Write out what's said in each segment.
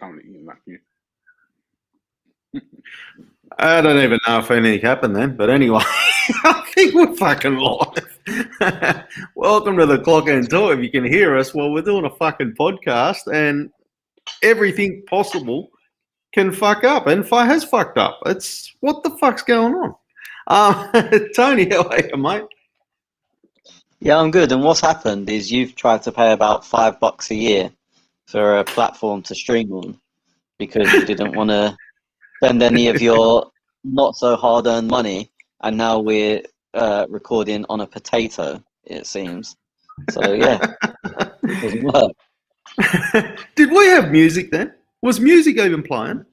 currently eating Matthew. I don't even know if anything happened then, but anyway, I think we're fucking live. Welcome to the Clock and Talk. If you can hear us, well, we're doing a fucking podcast, and everything possible can fuck up, and has fucked up. It's what the fuck's going on? Tony, how are you, mate? Yeah, I'm good. And what's happened is you've tried to pay about $5 a year for a platform to stream on because you didn't want to spend any of your not so hard-earned money, and now we're recording on a potato, it seems. So yeah, it doesn't work. Did we have music then? Was music even playing?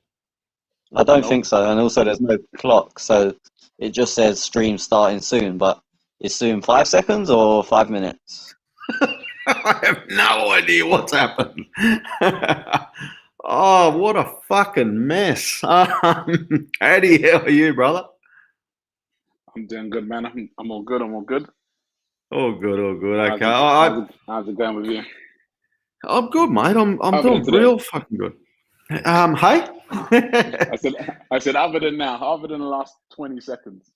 I don't think so. And also, there's no clock, so it just says stream starting soon. But is soon 5 seconds or 5 minutes? I have no idea what's happened. Oh, what a fucking mess. Eddie, how are you, brother? I'm doing good, man. I'm all good. I'm all good. All good, all good. Okay. How's it going with you? I'm good, mate. I'm doing real fucking good. Hey? I said other than the last 20 seconds.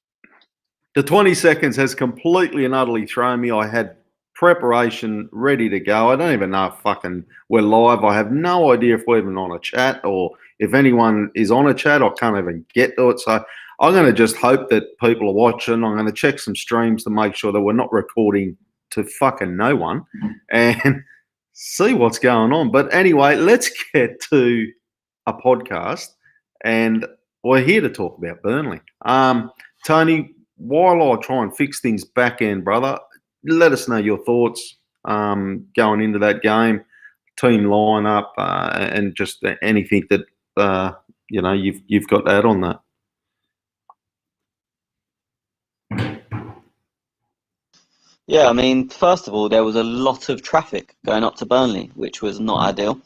The 20 seconds has completely and utterly thrown me. I had preparation ready to go. I don't even know if fucking we're live. I have no idea if we're even on a chat or if anyone is on a chat. I can't even get to it. So I'm going to just hope that people are watching. I'm going to check some streams to make sure that we're not recording to fucking no one and see what's going on. But anyway, let's get to a podcast, and we're here to talk about Burnley. Tony, while I try and fix things back end, brother, let us know your thoughts going into that game, team lineup, and just anything that you've got to add on that. Yeah, I mean, first of all, there was a lot of traffic going up to Burnley, which was not ideal.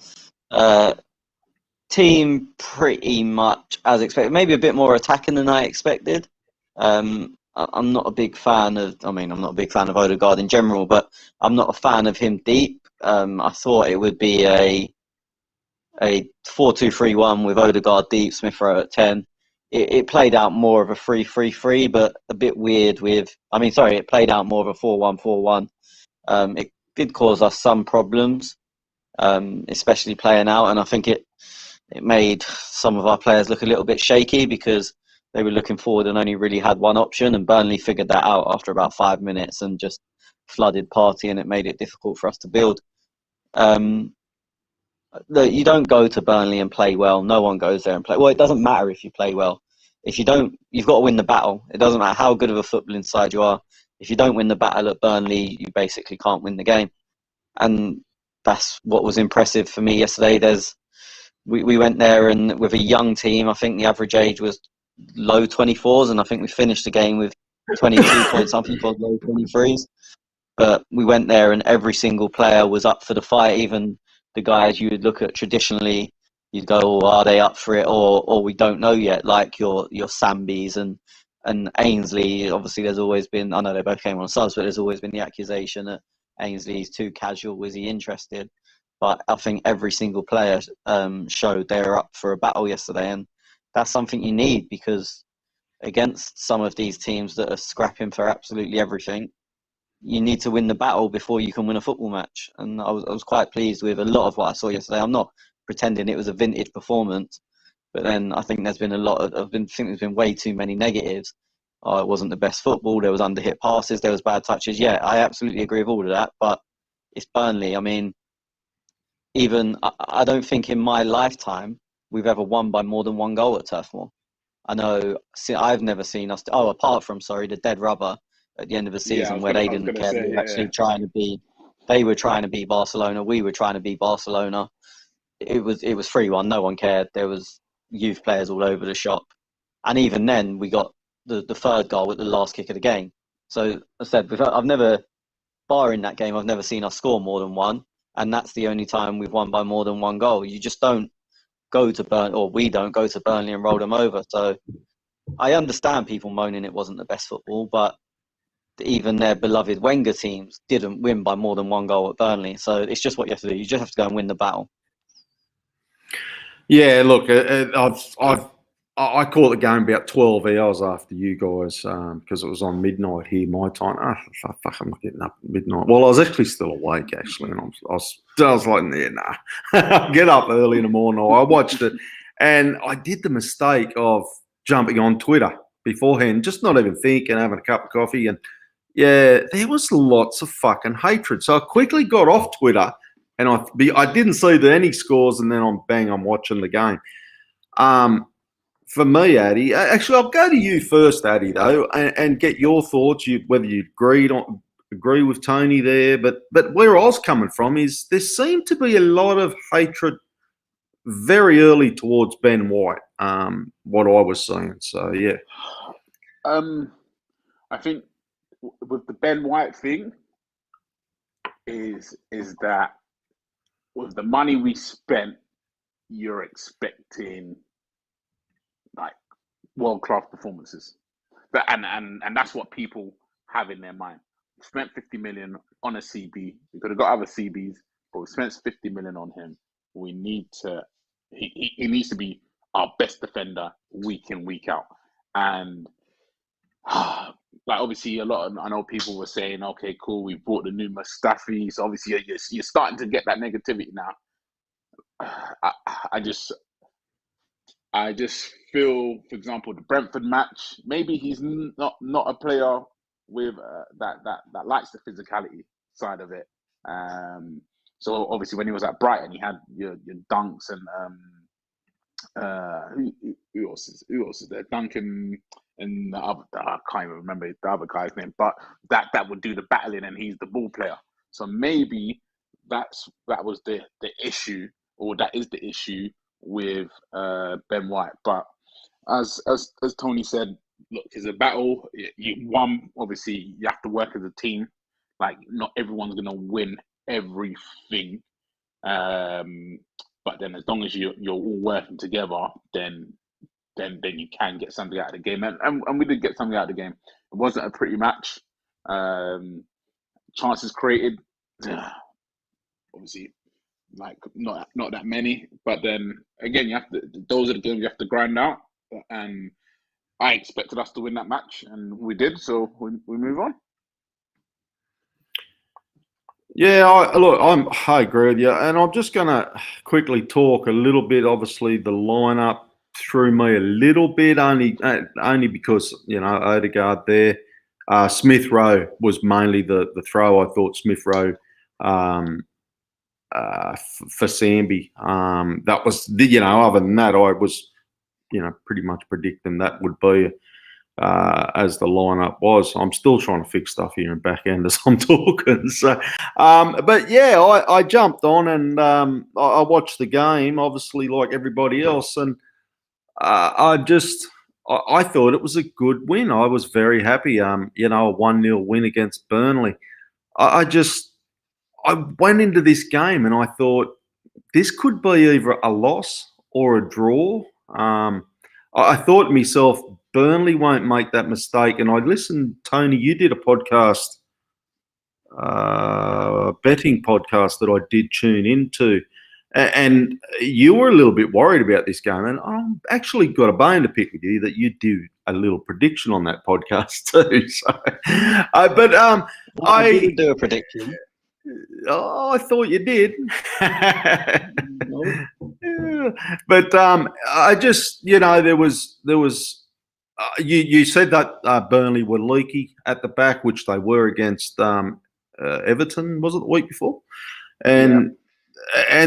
Team pretty much as expected, maybe a bit more attacking than I expected. I'm not a big fan of Odegaard in general, but I'm not a fan of him deep. I thought it would be a 4-2-3-1 with Odegaard deep, Smith Rowe at 10. It played out more of a 3-3-3, but a bit weird it played out more of a 4-1-4-1. It did cause us some problems, especially playing out, and I think it made some of our players look a little bit shaky because they were looking forward and only really had one option, and Burnley figured that out after about 5 minutes and just flooded party, and it made it difficult for us to build. You don't go to Burnley and play well. No one goes there and play well. It doesn't matter if you play well. If you don't, you've got to win the battle. It doesn't matter how good of a footballing side you are. If you don't win the battle at Burnley, you basically can't win the game. And that's what was impressive for me yesterday. We went there and with a young team. I think the average age was low 24s, and I think we finished the game with 22 point something for low 23s. But we went there and every single player was up for the fight. Even the guys you would look at traditionally, you'd go, oh, are they up for it, or we don't know yet, like your Sambis and Ainsley. Obviously, there's always been, I know they both came on subs, but there's always been the accusation that Ainsley's too casual. Was he interested? But I think every single player showed they're up for a battle yesterday, and that's something you need because against some of these teams that are scrapping for absolutely everything, you need to win the battle before you can win a football match. And I was quite pleased with a lot of what I saw yesterday. I'm not pretending it was a vintage performance, but then I think there's been there's been way too many negatives. It wasn't the best football. There was under-hit passes. There was bad touches. Yeah, I absolutely agree with all of that. But it's Burnley. I mean, I don't think in my lifetime we've ever won by more than one goal at Turf Moor. I know I've never seen us. Apart from the dead rubber at the end of the season where they didn't care. They were actually trying to be. They were trying to beat Barcelona. We were trying to beat Barcelona. It was 3-1. No one cared. There was youth players all over the shop, and even then we got the third goal at the last kick of the game. So I said, I've never, barring that game, I've never seen us score more than one, and that's the only time we've won by more than one goal. You just don't go to Burnley, or we don't go to Burnley and roll them over. So I understand people moaning it wasn't the best football, but even their beloved Wenger teams didn't win by more than one goal at Burnley. So it's just what you have to do. You just have to go and win the battle. Yeah, look, I caught the game about 12 hours after you guys because it was on midnight here, my time. Fuck, I'm not getting up at midnight. Well, I was actually still awake, actually, and I was like, yeah, nah. I'll get up early in the morning. I watched it, and I did the mistake of jumping on Twitter beforehand, just not even thinking, having a cup of coffee, and yeah, there was lots of fucking hatred. So I quickly got off Twitter, and I didn't see any scores, and then I'm watching the game. For me, Addy, actually, I'll go to you first, Addy, though, and get your thoughts. Whether you agree with Tony there, but where I was coming from is there seemed to be a lot of hatred very early towards Ben White. What I was seeing, so yeah. I think with the Ben White thing is that with the money we spent, you're expecting like world-class performances. And that's what people have in their mind. We spent 50 million on a CB. We could have got other CBs, but we spent 50 million on him. We need to. He needs to be our best defender week in, week out. And like obviously, I know people were saying, okay, cool, we bought the new Mustafi. So obviously, you're starting to get that negativity now. I just feel, for example, the Brentford match. Maybe he's not a player with that likes the physicality side of it. So obviously, when he was at Brighton, he had your Dunks and who else is there? Duncan and the other. I can't even remember the other guy's name, but that would do the battling, and he's the ball player. So maybe that was the issue, or that is the issue with Ben White. But as Tony said, look, it's a battle. You won. Obviously, you have to work as a team. Like, not everyone's gonna win everything. But then, as long as you're all working together, then you can get something out of the game. And we did get something out of the game. It wasn't a pretty match. Chances created, obviously, like not that many. But then again, those are the games you have to grind out. And I expected us to win that match, and we did. So we move on. Yeah, I agree with you, and I'm just going to quickly talk a little bit. Obviously, the lineup threw me a little bit, only because Odegaard there. Smith Rowe was mainly the throw. I thought Smith Rowe for Sambi. That was other than that, I was pretty much predicting that would be as the lineup was. I'm still trying to fix stuff here in back end as I'm talking. So, but yeah, I jumped on and I watched the game, obviously like everybody else, and I thought it was a good win. I was very happy. A 1-0 win against Burnley. I went into this game and I thought this could be either a loss or a draw. I thought to myself, Burnley won't make that mistake. And I listened, Tony, you did a podcast, betting podcast that I did tune into. And you were a little bit worried about this game. And I've actually got a bone to pick with you that you do a little prediction on that podcast too. So, I didn't do a prediction. Oh, I thought you did. No. Yeah. But I just, there was. You said that Burnley were leaky at the back, which they were against Everton. Was it the week before? And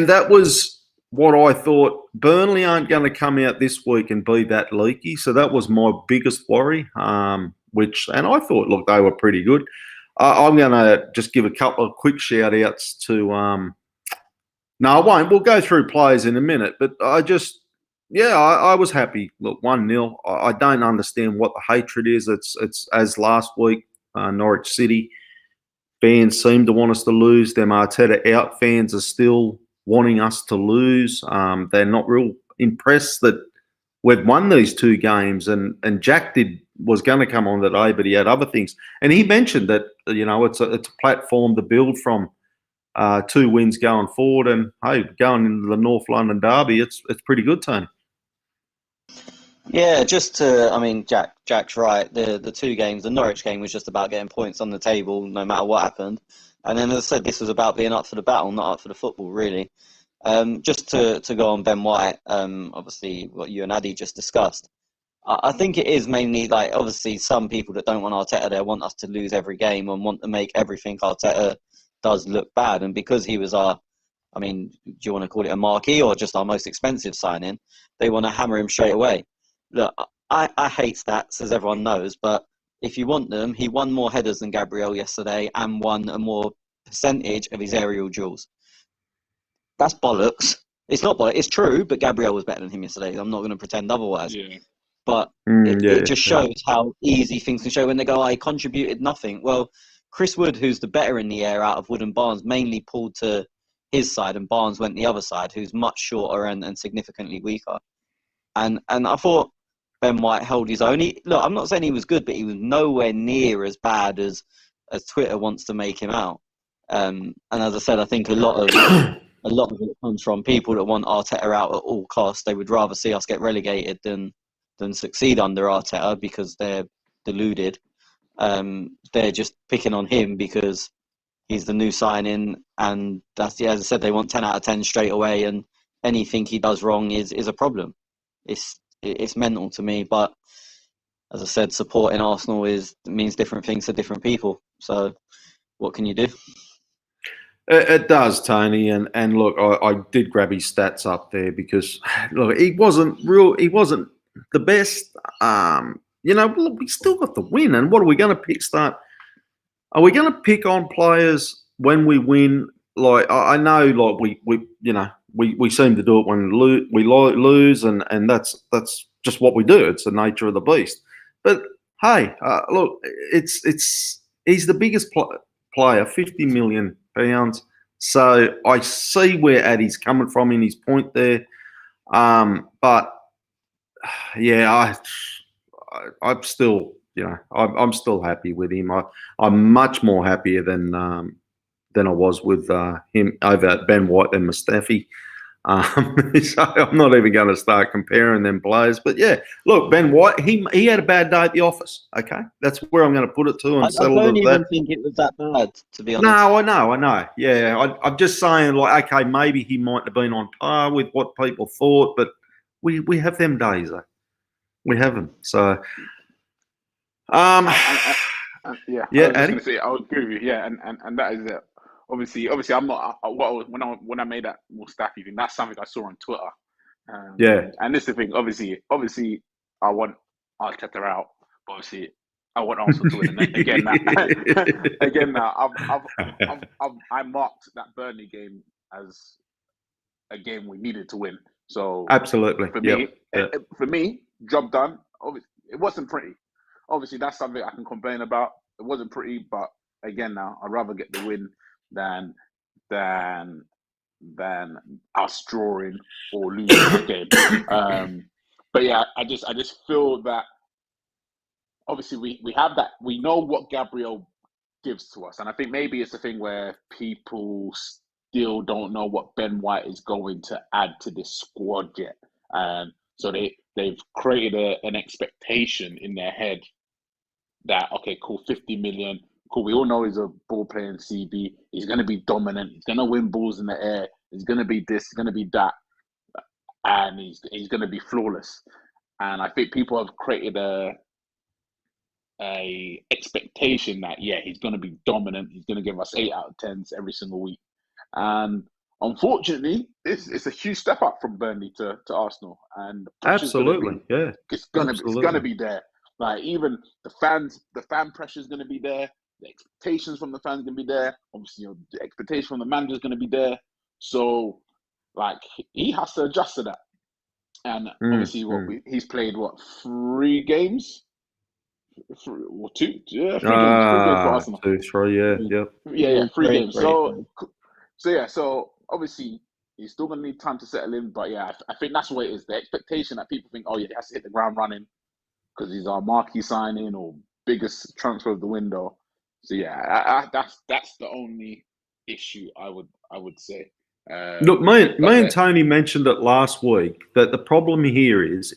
that was what I thought. Burnley aren't going to come out this week and be that leaky. So that was my biggest worry. And I thought, look, they were pretty good. I'm going to just give a couple of quick shout outs to. No, I won't. We'll go through players in a minute, but I was happy. Look, 1-0. I don't understand what the hatred is. It's as last week, Norwich City fans seem to want us to lose. Them Arteta out fans are still wanting us to lose. They're not real impressed that we've won these two games. And Jack was going to come on today, but he had other things. And he mentioned that it's a platform to build from. 2 wins going forward, and hey, going into the North London derby, it's pretty good, Tony. Yeah, Jack's right. The 2 games, the Norwich game was just about getting points on the table, no matter what happened. And then, as I said, this was about being up for the battle, not up for the football, really. Just to go on Ben White, obviously what you and Addy just discussed. I think it is mainly like, obviously, some people that don't want Arteta there want us to lose every game and want to make everything Arteta does look bad. And because he was do you want to call it a marquee or just our most expensive signing, they want to hammer him straight away. Look, I hate stats, as everyone knows, but if you want them, he won more headers than Gabriel yesterday and won a more percentage of his aerial duels. That's bollocks. It's not bollocks. It's true, but Gabriel was better than him yesterday. I'm not going to pretend otherwise. Yeah. But it just shows how easy things can show when they go, I contributed nothing. Well, Chris Wood, who's the better in the air out of Wood and Barnes, mainly pulled to his side, and Barnes went the other side, who's much shorter and significantly weaker. And I thought Ben White held his own. Look, I'm not saying he was good, but he was nowhere near as bad as Twitter wants to make him out. And as I said, I think a lot of it comes from people that want Arteta out at all costs. They would rather see us get relegated than succeed under Arteta because they're deluded. They're just picking on him because he's the new signing, and as I said, they want 10 out of 10 straight away, and anything he does wrong is a problem. It's mental to me, but as I said, supporting Arsenal means different things to different people. So what can you do? It does, Tony, and look, I did grab his stats up there because look, he wasn't the best. We still got the win, and what are we going to pick? Are we going to pick on players when we win? Like I know, like we seem to do it when we lose, and that's just what we do. It's the nature of the beast. But hey, look, he's the biggest player, £50 million. So I see where Addy's coming from in his point there. But yeah, I'm still, I'm still happy with him. I'm much more happier than I was with him over Ben White and Mustafi. So I'm not even going to start comparing them players. But yeah, look, Ben White, he had a bad day at the office. Okay, that's where I'm going to put it to. I don't even think it was that bad, to be honest. No, I know. Yeah, I'm just saying, like, okay, maybe he might have been on par with what people thought, but we have them days, though. We have them. So, yeah, I was Addy? just going to say, I would agree with you. Yeah, and that is it. Obviously, I'm not. When I made that Mustafi thing, that's something I saw on Twitter. Yeah, and this is the thing. Obviously, I want Arteta out. Obviously, I want Arsenal to win. And again, I marked that Burnley game as a game we needed to win. So absolutely. For me, job done. Obviously, it wasn't pretty. Obviously, that's something I can complain about. It wasn't pretty, but again, now I'd rather get the win than us drawing or losing the game. But yeah, I just feel that obviously we have that. We know what Gabriel gives to us, and I think maybe it's a thing where people still don't know what Ben White is going to add to this squad yet. So they've created an expectation in their head that, okay, cool, 50 million, cool. We all know he's a ball playing CB. He's going to be dominant. He's going to win balls in the air. He's going to be this. He's going to be that, and he's going to be flawless. And I think people have created a expectation that he's going to be dominant. He's going to give us 8 out of 10s every single week. And unfortunately, it's a huge step up from Burnley to Arsenal. And absolutely, it's going to be there. Like even the fan pressure is going to be there. The expectations from the fans going to be there. Obviously, the expectation from the manager is going to be there. So, like, he has to adjust to that. And obviously, he's played 3 games, 3 or 2, 3 games. 3 games for Arsenal. 2, 3, yeah, 3 games. So obviously, he's still going to need time to settle in. But yeah, I think that's what it is. The expectation that people think, he has to hit the ground running because he's our marquee signing or biggest transfer of the window. So yeah, that's the only issue. I would say. Look, me But and Tony mentioned it last week that the problem here is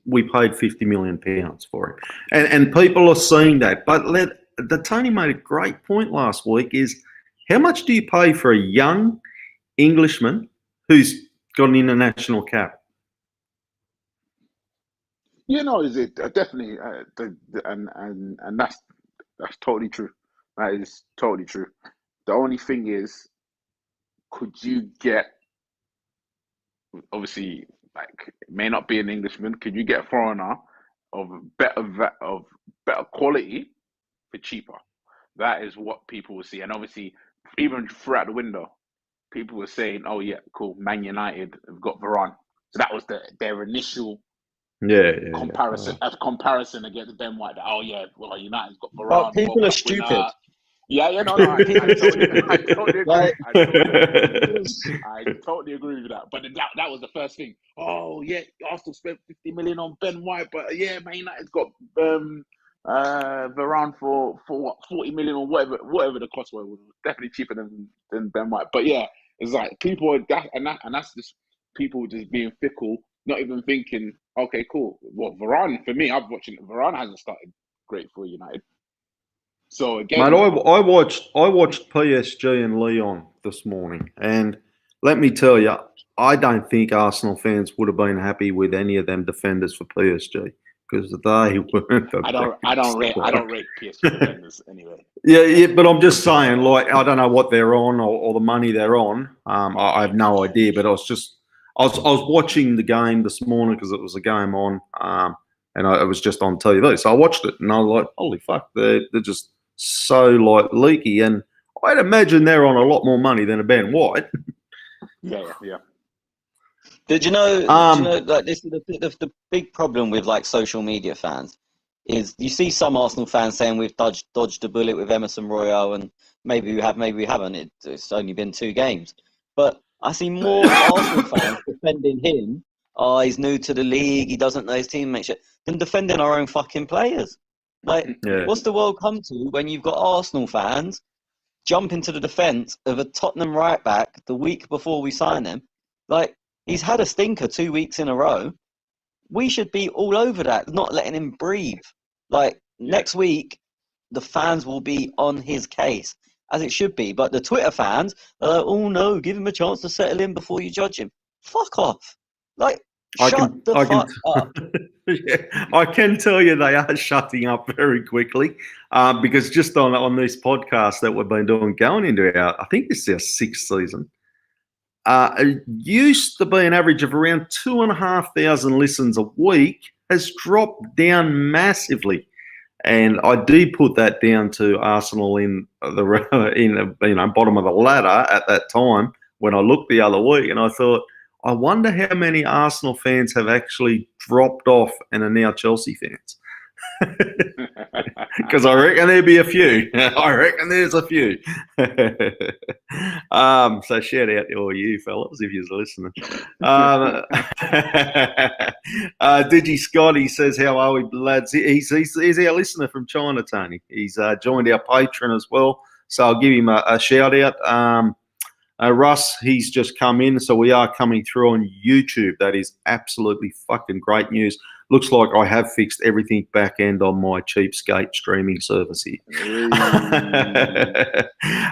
we paid £50 million for it, and people are seeing that. But Tony made a great point last week: is how much do you pay for a young Englishman who's got an international cap? is it definitely, and that's totally true. That is totally true. The only thing is, could you get, obviously, like, it may not be an Englishman, could you get a foreigner of better quality for cheaper? That is what people will see. And obviously, even throughout the window, people were saying, "Oh yeah, cool, Man United have got Varane." So that was their initial comparison against Ben White. That, oh yeah, well, United's got But Varane, World people are Cup stupid. winner. Yeah, no, I totally agree. Like- I totally agree with that. But that was the first thing. Oh yeah, Arsenal spent 50 million on Ben White, but yeah, Man United's got Varane for what, 40 million or whatever the cost was. Definitely cheaper than Ben White. But yeah, it's like people are that's just people just being fickle, not even thinking, okay, cool. Well, Varane, for me, I'm watching it. Varane hasn't started great for United. So again, mate, I watched PSG and Lyon this morning, and let me tell you, I don't think Arsenal fans would have been happy with any of them defenders for PSG because they weren't. I don't rate PSG defenders anyway. Yeah, but I'm just saying, like, I don't know what they're on or the money they're on. I have no idea, but I was watching the game this morning because it was a game on, and it was just on TV, so I watched it, and I was like, holy fuck, they're just so like leaky, and I'd imagine they're on a lot more money than a Ben White. Yeah. Did you know? Like, this is the big problem with like social media fans is you see some Arsenal fans saying we've dodged a bullet with Emerson Royale, and maybe we have, maybe we haven't. It's only been 2 games, but I see more Arsenal fans defending him. Oh, he's new to the league. He doesn't know his teammates yet. Than defending our own fucking players. Like, what's the world come to when you've got Arsenal fans jump into the defence of a Tottenham right back the week before we sign him? Like, he's had a stinker 2 weeks in a row. We should be all over that, not letting him breathe. Like, next week, the fans will be on his case, as it should be. But the Twitter fans are like, oh no, give him a chance to settle in before you judge him. Fuck off. Like, shut the fuck up. Yeah, I can tell you they are shutting up very quickly because just on this podcast that we've been doing, going into I think this is our 6th season. It used to be an average of around 2,500 listens a week, has dropped down massively, and I do put that down to Arsenal in the bottom of the ladder at that time when I looked the other week, and I thought, I wonder how many Arsenal fans have actually dropped off and are now Chelsea fans. Because I reckon there'd be a few. I reckon there's a few. So shout out to all you fellas if you're listening. Digi Scotty says, how are we, lads? He's our listener from China, Tony. He's joined our Patreon as well. So I'll give him a shout out. Russ, he's just come in, so we are coming through on YouTube. That is absolutely fucking great news. Looks like I have fixed everything back end on my cheapskate streaming service here.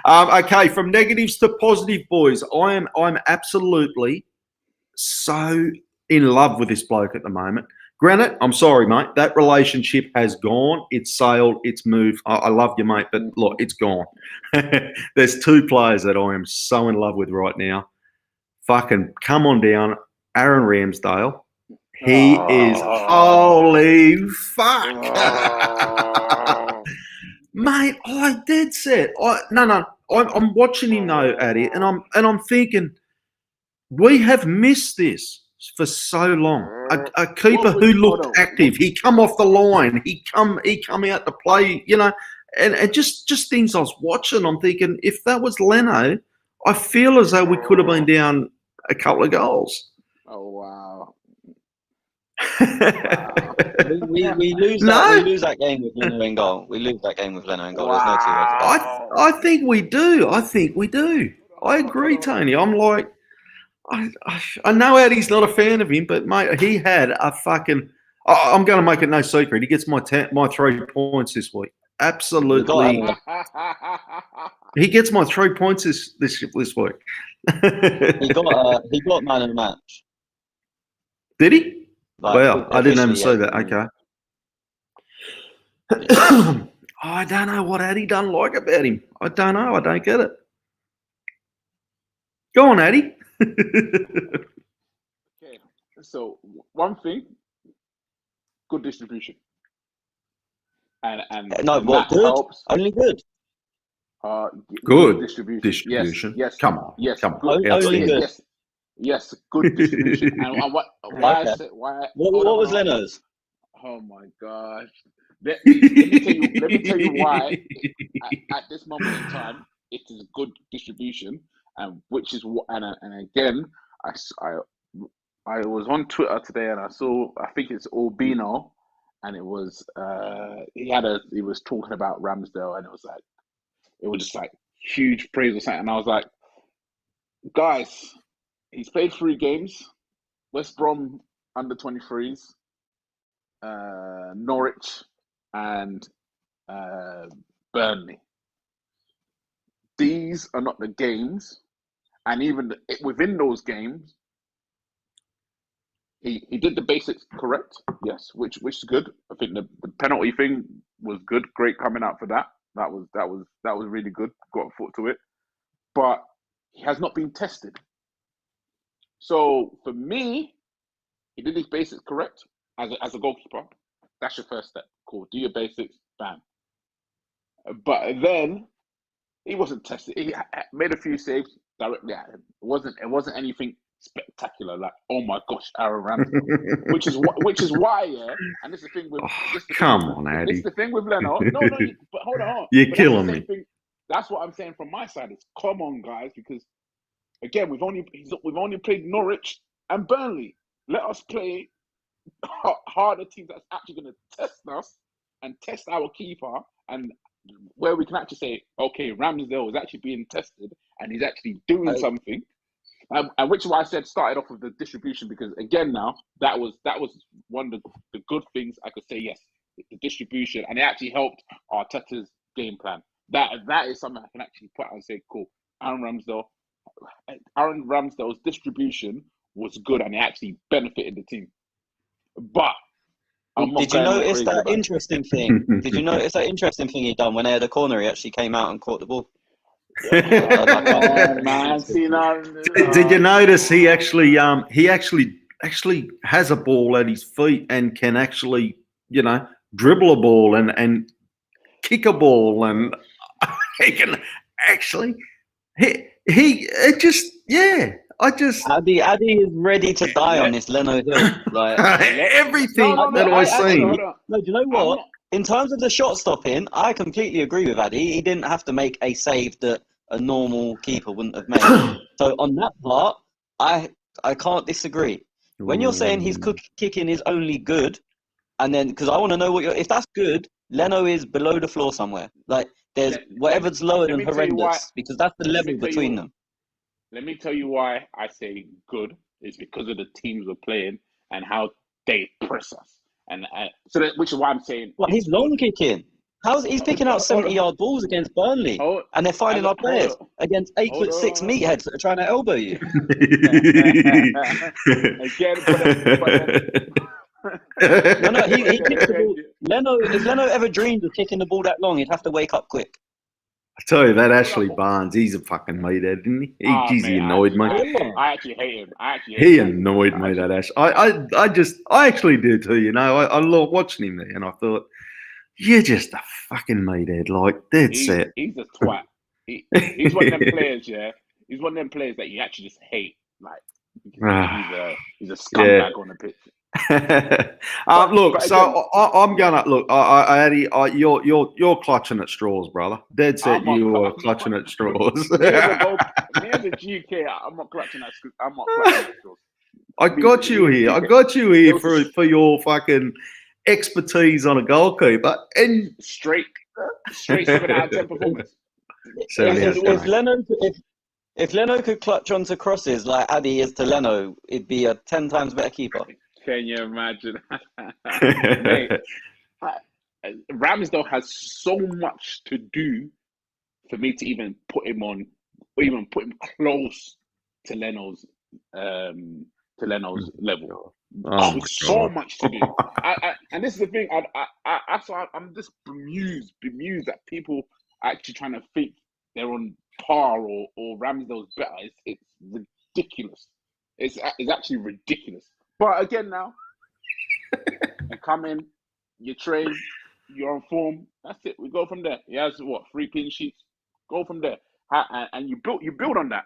Okay, from negatives to positive, boys. I'm absolutely so in love with this bloke at the moment. Granted, I'm sorry, mate. That relationship has gone. It's sailed. It's moved. I love you, mate, but look, it's gone. There's 2 players that I am so in love with right now. Fucking come on down, Aaron Ramsdale. He is holy fuck, mate. I did set. I'm watching him though, Addy, and I'm thinking we have missed this for so long. A keeper who looked active. He come off the line. He come out to play. And just things I was watching. I'm thinking if that was Leno, I feel as though we could have been down a couple of goals. Oh wow. We lose No. that game with Leno in goal. We lose that game with Leno in goal. Wow. There's no two ways about it. I think we do. I agree, Tony. I'm like, I know Eddie's not a fan of him, but mate, he had a fucking. I'm going to make it no secret. He gets my 3 points this week. Absolutely, he gets my 3 points this week. He got man of the match. Did he? Like, Well, I didn't even see that. Okay. I don't know what Addy done like about him. I don't know. I don't get it. Go on, Addy. Okay, so one thing, good distribution, and No, and what that good? helps. Only good. Good distribution. Yes, Come on. yes, Come on. good. Only good. Yes, good distribution. And why I Okay. said why? What was Leno's? Oh my gosh! Let me tell you why. At this moment in time, it is good distribution, and which is what. And again, I was on Twitter today, and I saw. I think it's Albino, and it was he was talking about Ramsdale, and it was just like huge praise or something. And I was like, guys, he's played 3 games: West Brom under 23s, Norwich, and Burnley. These are not the games, and even within those games, he did the basics correct. Yes, which is good. I think the penalty thing was good. Great coming out for that. That was really good. Got a foot to it, but he has not been tested. So for me, he did his basics correct as a goalkeeper. That's your first step. Cool. Do your basics. Bam. But then he wasn't tested. He made a few saves directly at him. It wasn't anything spectacular. Like, oh my gosh, Aaron Ramsdale. which is why, yeah. And this is the thing with. Come on, Addy. This is the thing with Leno. No, but hold on. You're But killing me. That's what I'm saying from my side. It's come on, guys, because again, we've only played Norwich and Burnley. Let us play harder teams that's actually going to test us and test our keeper, and where we can actually say, okay, Ramsdale is actually being tested and he's actually doing something. And which is why I said started off with the distribution, because again now that was one of the good things I could say. Yes, the distribution, and it actually helped Arteta's game plan. That is something I can actually put out and say, cool. Aaron Ramsdale's distribution was good, and it actually benefited the team. But did you notice that interesting thing? Did you notice that interesting thing he done when they had a corner? He actually came out and caught the ball. Man, Did you notice he actually has a ball at his feet and can actually dribble a ball and kick a ball, and he can actually Addy is ready to die on this Leno hill. Like everything that I've seen. No, do you know what? In terms of the shot stopping, I completely agree with Addy. He didn't have to make a save that a normal keeper wouldn't have made. So on that part, I can't disagree. When you're saying his kicking is only good, and then because I want to know if that's good, Leno is below the floor somewhere. Like there's whatever's lower than horrendous, because that's the level between them. Let me tell you why I say good is because of the teams we're playing and how they press us, and which is why I'm saying. Well, he's long kicking. He's picking out 70-yard balls against Burnley, and they're finding our players against 8'6" meatheads that are trying to elbow you. No, he kicks the ball. If Leno ever dreamed of kicking the ball that long, he'd have to wake up quick. I tell you, that Ashley Barnes, he's a fucking meathead, isn't he? He annoyed me. I actually hate him. He annoyed me, that Ash. I actually did too, I loved watching him there, and I thought, you're just a fucking meathead, like, dead set. He's a twat. He's one of them players, yeah? He's one of them players that you actually just hate. Like, he's a scumbag on the pitch. I'm gonna look. Addy, you're clutching at straws, brother. Dead set, you are clutching at straws. Me as a GK, I'm not clutching at straws. I got you here. I got you here for your fucking expertise on a goalkeeper. And straight 7 out of 10 performance. If Leno could clutch onto crosses like Addy is to Leno, it'd be a 10 times better keeper. Can you imagine? Mate, Ramsdale has so much to do for me to even put him on, or even put him close to Leno's level. So much to do. And this is the thing. I'm just bemused that people are actually trying to think they're on par or Ramsdale's better. It's ridiculous. It's actually ridiculous. But again, now you come in, you train, you're on form. That's it. We go from there. He has 3 clean sheets. Go from there, and you build on that,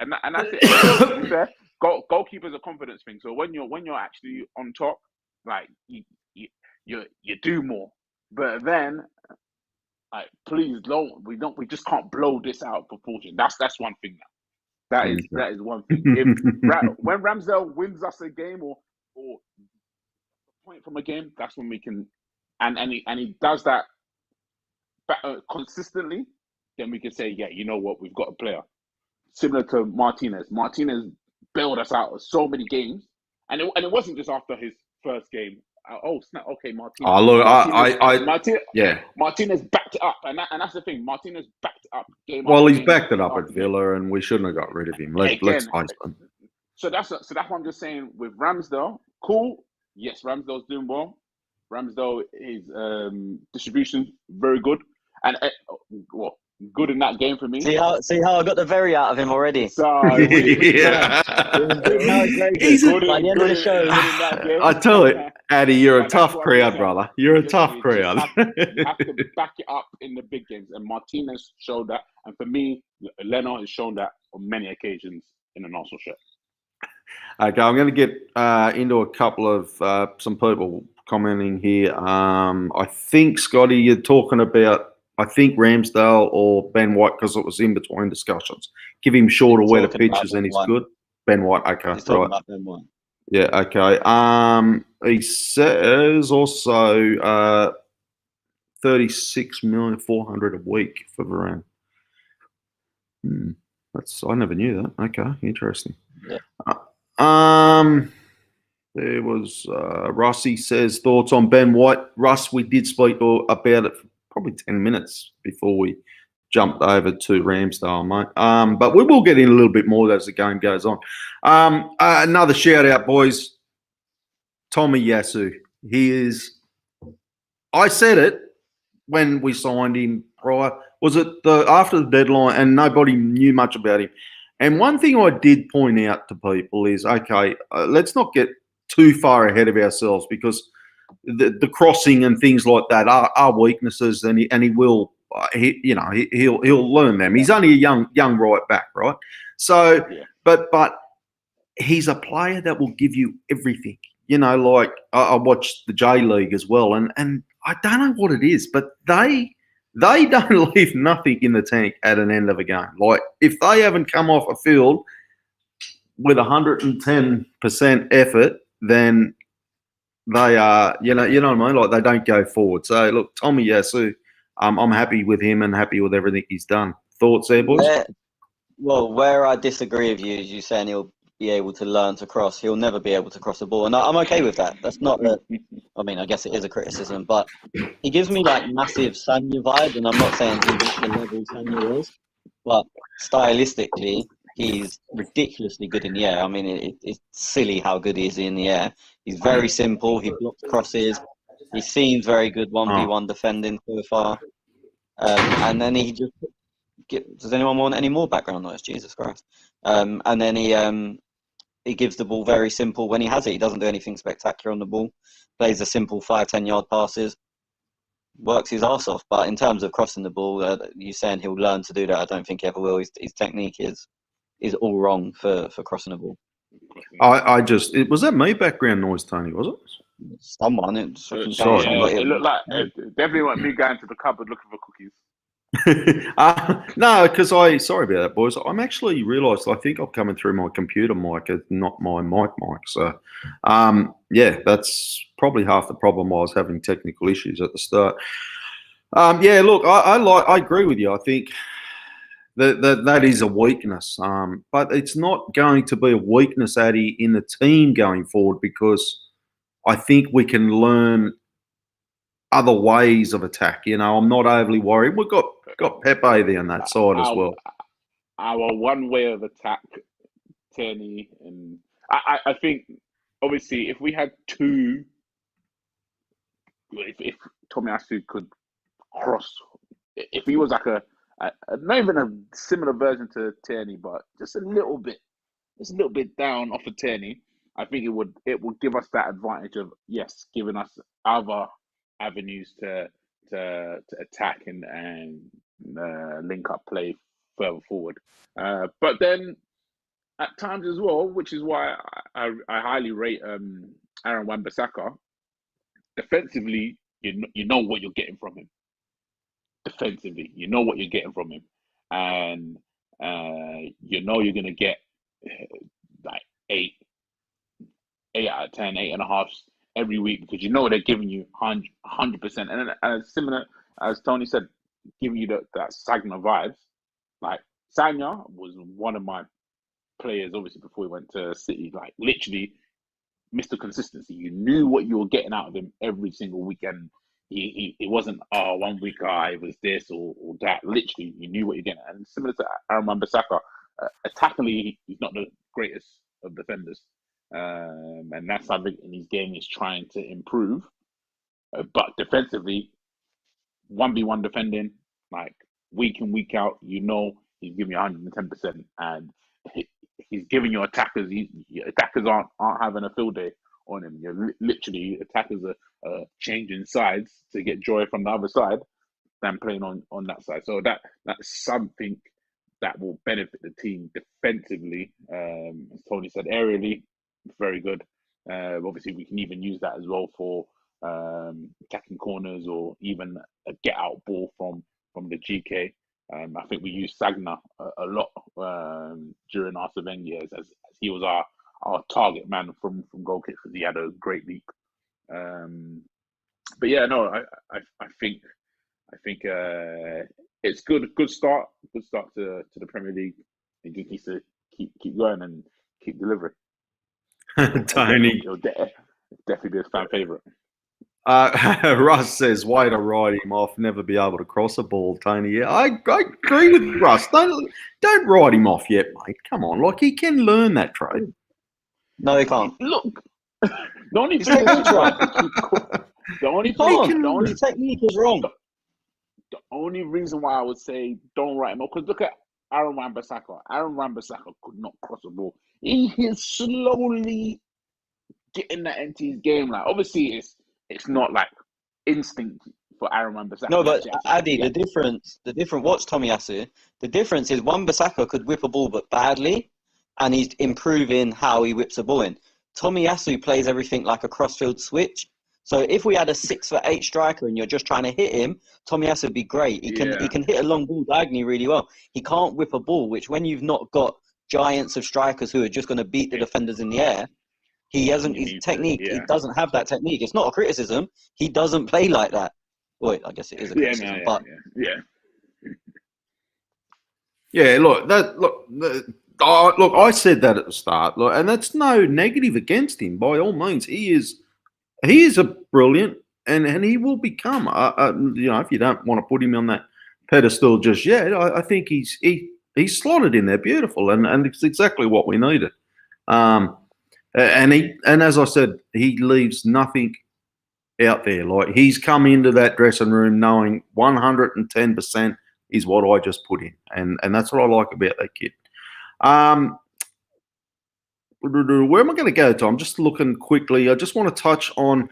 and that's it. To be fair, goalkeeper's a confidence thing. So when you're actually on top, like you do more. But then, like, please we just can't blow this out of proportion. That's one thing now. That is one thing. When Ramsdale wins us a game or a point from a game, that's when we can, and he does that consistently. Then we can say, yeah, you know what, we've got a player. Similar to Martinez. Martinez bailed us out of so many games, and it wasn't just after his first game. Snap! Okay, Martinez. Oh look, Martinez backed it up, and that's the thing. Martinez backed it up. He's backed it up at Villa, and we shouldn't have got rid of him. Let's face it. So that's what I'm just saying with Ramsdale. Cool. Yes, Ramsdale's doing well. Ramsdale, his distribution very good, and good in that game for me. See how I got the very out of him already. So yeah. He's by the end of the show. I tell you, Addy, you're a tough crowd, brother. You're a tough crowd. You have to back it up in the big games, and Martinez showed that. And for me, Leno has shown that on many occasions in an Arsenal shirt. Okay, I'm going to get into a couple of some people commenting here. I think, Scotty, you're talking about, I think, Ramsdale or Ben White, because it was in between discussions. Give him shorter, wetter pitches and he's good. Ben White, okay. He's talking about Ben White. Yeah, okay. He says also 36,400,000 a week for Varane. I never knew that. Okay, interesting. Yeah. There was Rossi says thoughts on Ben White. Russ, we did speak about it for probably 10 minutes before we jumped over to Ramsdale, mate. But we will get in a little bit more as the game goes on. Another shout out, boys. Tomiyasu. He is. I said it when we signed him prior. Was it after the deadline, and nobody knew much about him. And one thing I did point out to people is, okay, let's not get too far ahead of ourselves, because the crossing and things like that are weaknesses, and he will, he'll learn them. He's only a young right back, right? So, yeah. But he's a player that will give you everything. Like I watched the J League as well, and I don't know what it is, but they don't leave nothing in the tank at an end of a game. Like, if they haven't come off a field with 110% effort, then they are, you know what I mean? Like, they don't go forward. So, look, Tomiyasu, I'm happy with him and happy with everything he's done. Thoughts there, boys? Where I disagree with you is you saying he'll be able to learn to cross. He'll never be able to cross the ball. And I'm okay with that. That's not I mean, I guess it is a criticism, but he gives me like massive Sanya vibe, and I'm not saying he's at the level Sanya was, but stylistically, he's ridiculously good in the air. I mean, it's silly how good he is in the air. He's very simple. He blocks crosses. He seems very good 1v1 defending so far. And then he just... Does anyone want any more background noise? Jesus Christ. And then he gives the ball very simple when he has it. He doesn't do anything spectacular on the ball. Plays the simple 5-10 yard passes. Works his arse off. But in terms of crossing the ball, you're saying he'll learn to do that. I don't think he ever will. His technique is all wrong for crossing the ball. Was that me background noise, Tony, was it? Someone. It looked like definitely wasn't me going to the cupboard looking for cookies. No, because sorry about that, boys. I'm actually realised I think I'm coming through my computer mic, not my mic. So, yeah, that's probably half the problem. I was having technical issues at the start. Yeah, look, I agree with you. I think that is a weakness, but it's not going to be a weakness, Addy, in the team going forward because I think we can learn other ways of attack. I'm not overly worried. We've got Pepe there on that side as Our well. our one way of attack, Tierney, and I think obviously if we had two, if Tomiyasu could cross, if he was like a not even a similar version to Tierney, but just a little bit down off of Tierney, I think it would give us that advantage of giving us other avenues to attack and link up play further forward. But then at times as well, which is why I highly rate Aaron Wan-Bissaka. Defensively, you know what you're getting from him. Defensively, you know what you're getting from him, and you know you're gonna get like eight out of 10, 8.5 every week because you know they're giving you 100%. And as similar as Tony said, giving you that Sagna vibes. Like Sagna was one of my players, obviously before he went to City. Like literally, Mr. Consistency. You knew what you were getting out of him every single weekend. He wasn't 1 week it was this or that. Literally, you knew what you're getting. And similar to Aaron Wan-Bissaka, attackingly, he's not the greatest of defenders. And that's something in his game he's trying to improve. But defensively, 1v1 defending, like week in, week out, he's giving you 110%. And he's giving your attackers, your attackers aren't having a field day on him. You're literally, attackers are changing sides to get joy from the other side than playing on that side. So that's something that will benefit the team defensively. As Tony said, aerially, very good. Obviously, we can even use that as well for attacking corners or even a get out ball from the GK. I think we used Sagna a lot during our Wenger years as he was our target man from goal kicks because he had a great leap. But yeah, no, I think it's good start to the Premier League. He just needs to keep going and keep delivering. Tony. He'll definitely be a fan favourite. Russ says, way to ride him off, never be able to cross a ball, Tony. Yeah, I agree with Russ. Don't ride him off yet, mate. Come on, like he can learn that trade. No, he can't. Look, the only His technique's right. His technique is wrong. The only reason why I would say don't write him off, because look at Aaron Wan-Bissaka. Aaron Wan-Bissaka could not cross a ball. He is slowly getting that into his game. Like obviously, it's not like instinct for Aaron Wan-Bissaka. No, but Addy, the difference. Watch Tomiyasu. The difference is Wan-Bissaka could whip a ball, but badly, and he's improving how he whips a ball in. Tomiyasu plays everything like a crossfield switch. So if we had a 6'8" striker and you're just trying to hit him, Tomiyasu would be great. He can hit a long ball diagonally really well. He can't whip a ball, which when you've not got giants of strikers who are just going to beat the defenders in the air, he hasn't his technique. He doesn't have that technique. It's not a criticism. He doesn't play like that. Well, I guess it is a criticism, Look, I said that at the start, and that's no negative against him by all means. He is a brilliant, and he will become. If you don't want to put him on that pedestal just yet, I think he's slotted in there beautiful, and it's exactly what we needed. And as I said, he leaves nothing out there. Like he's come into that dressing room knowing 110% is what I just put in, and that's what I like about that kid. Where am I going to go to? I'm just looking quickly. I just want to touch on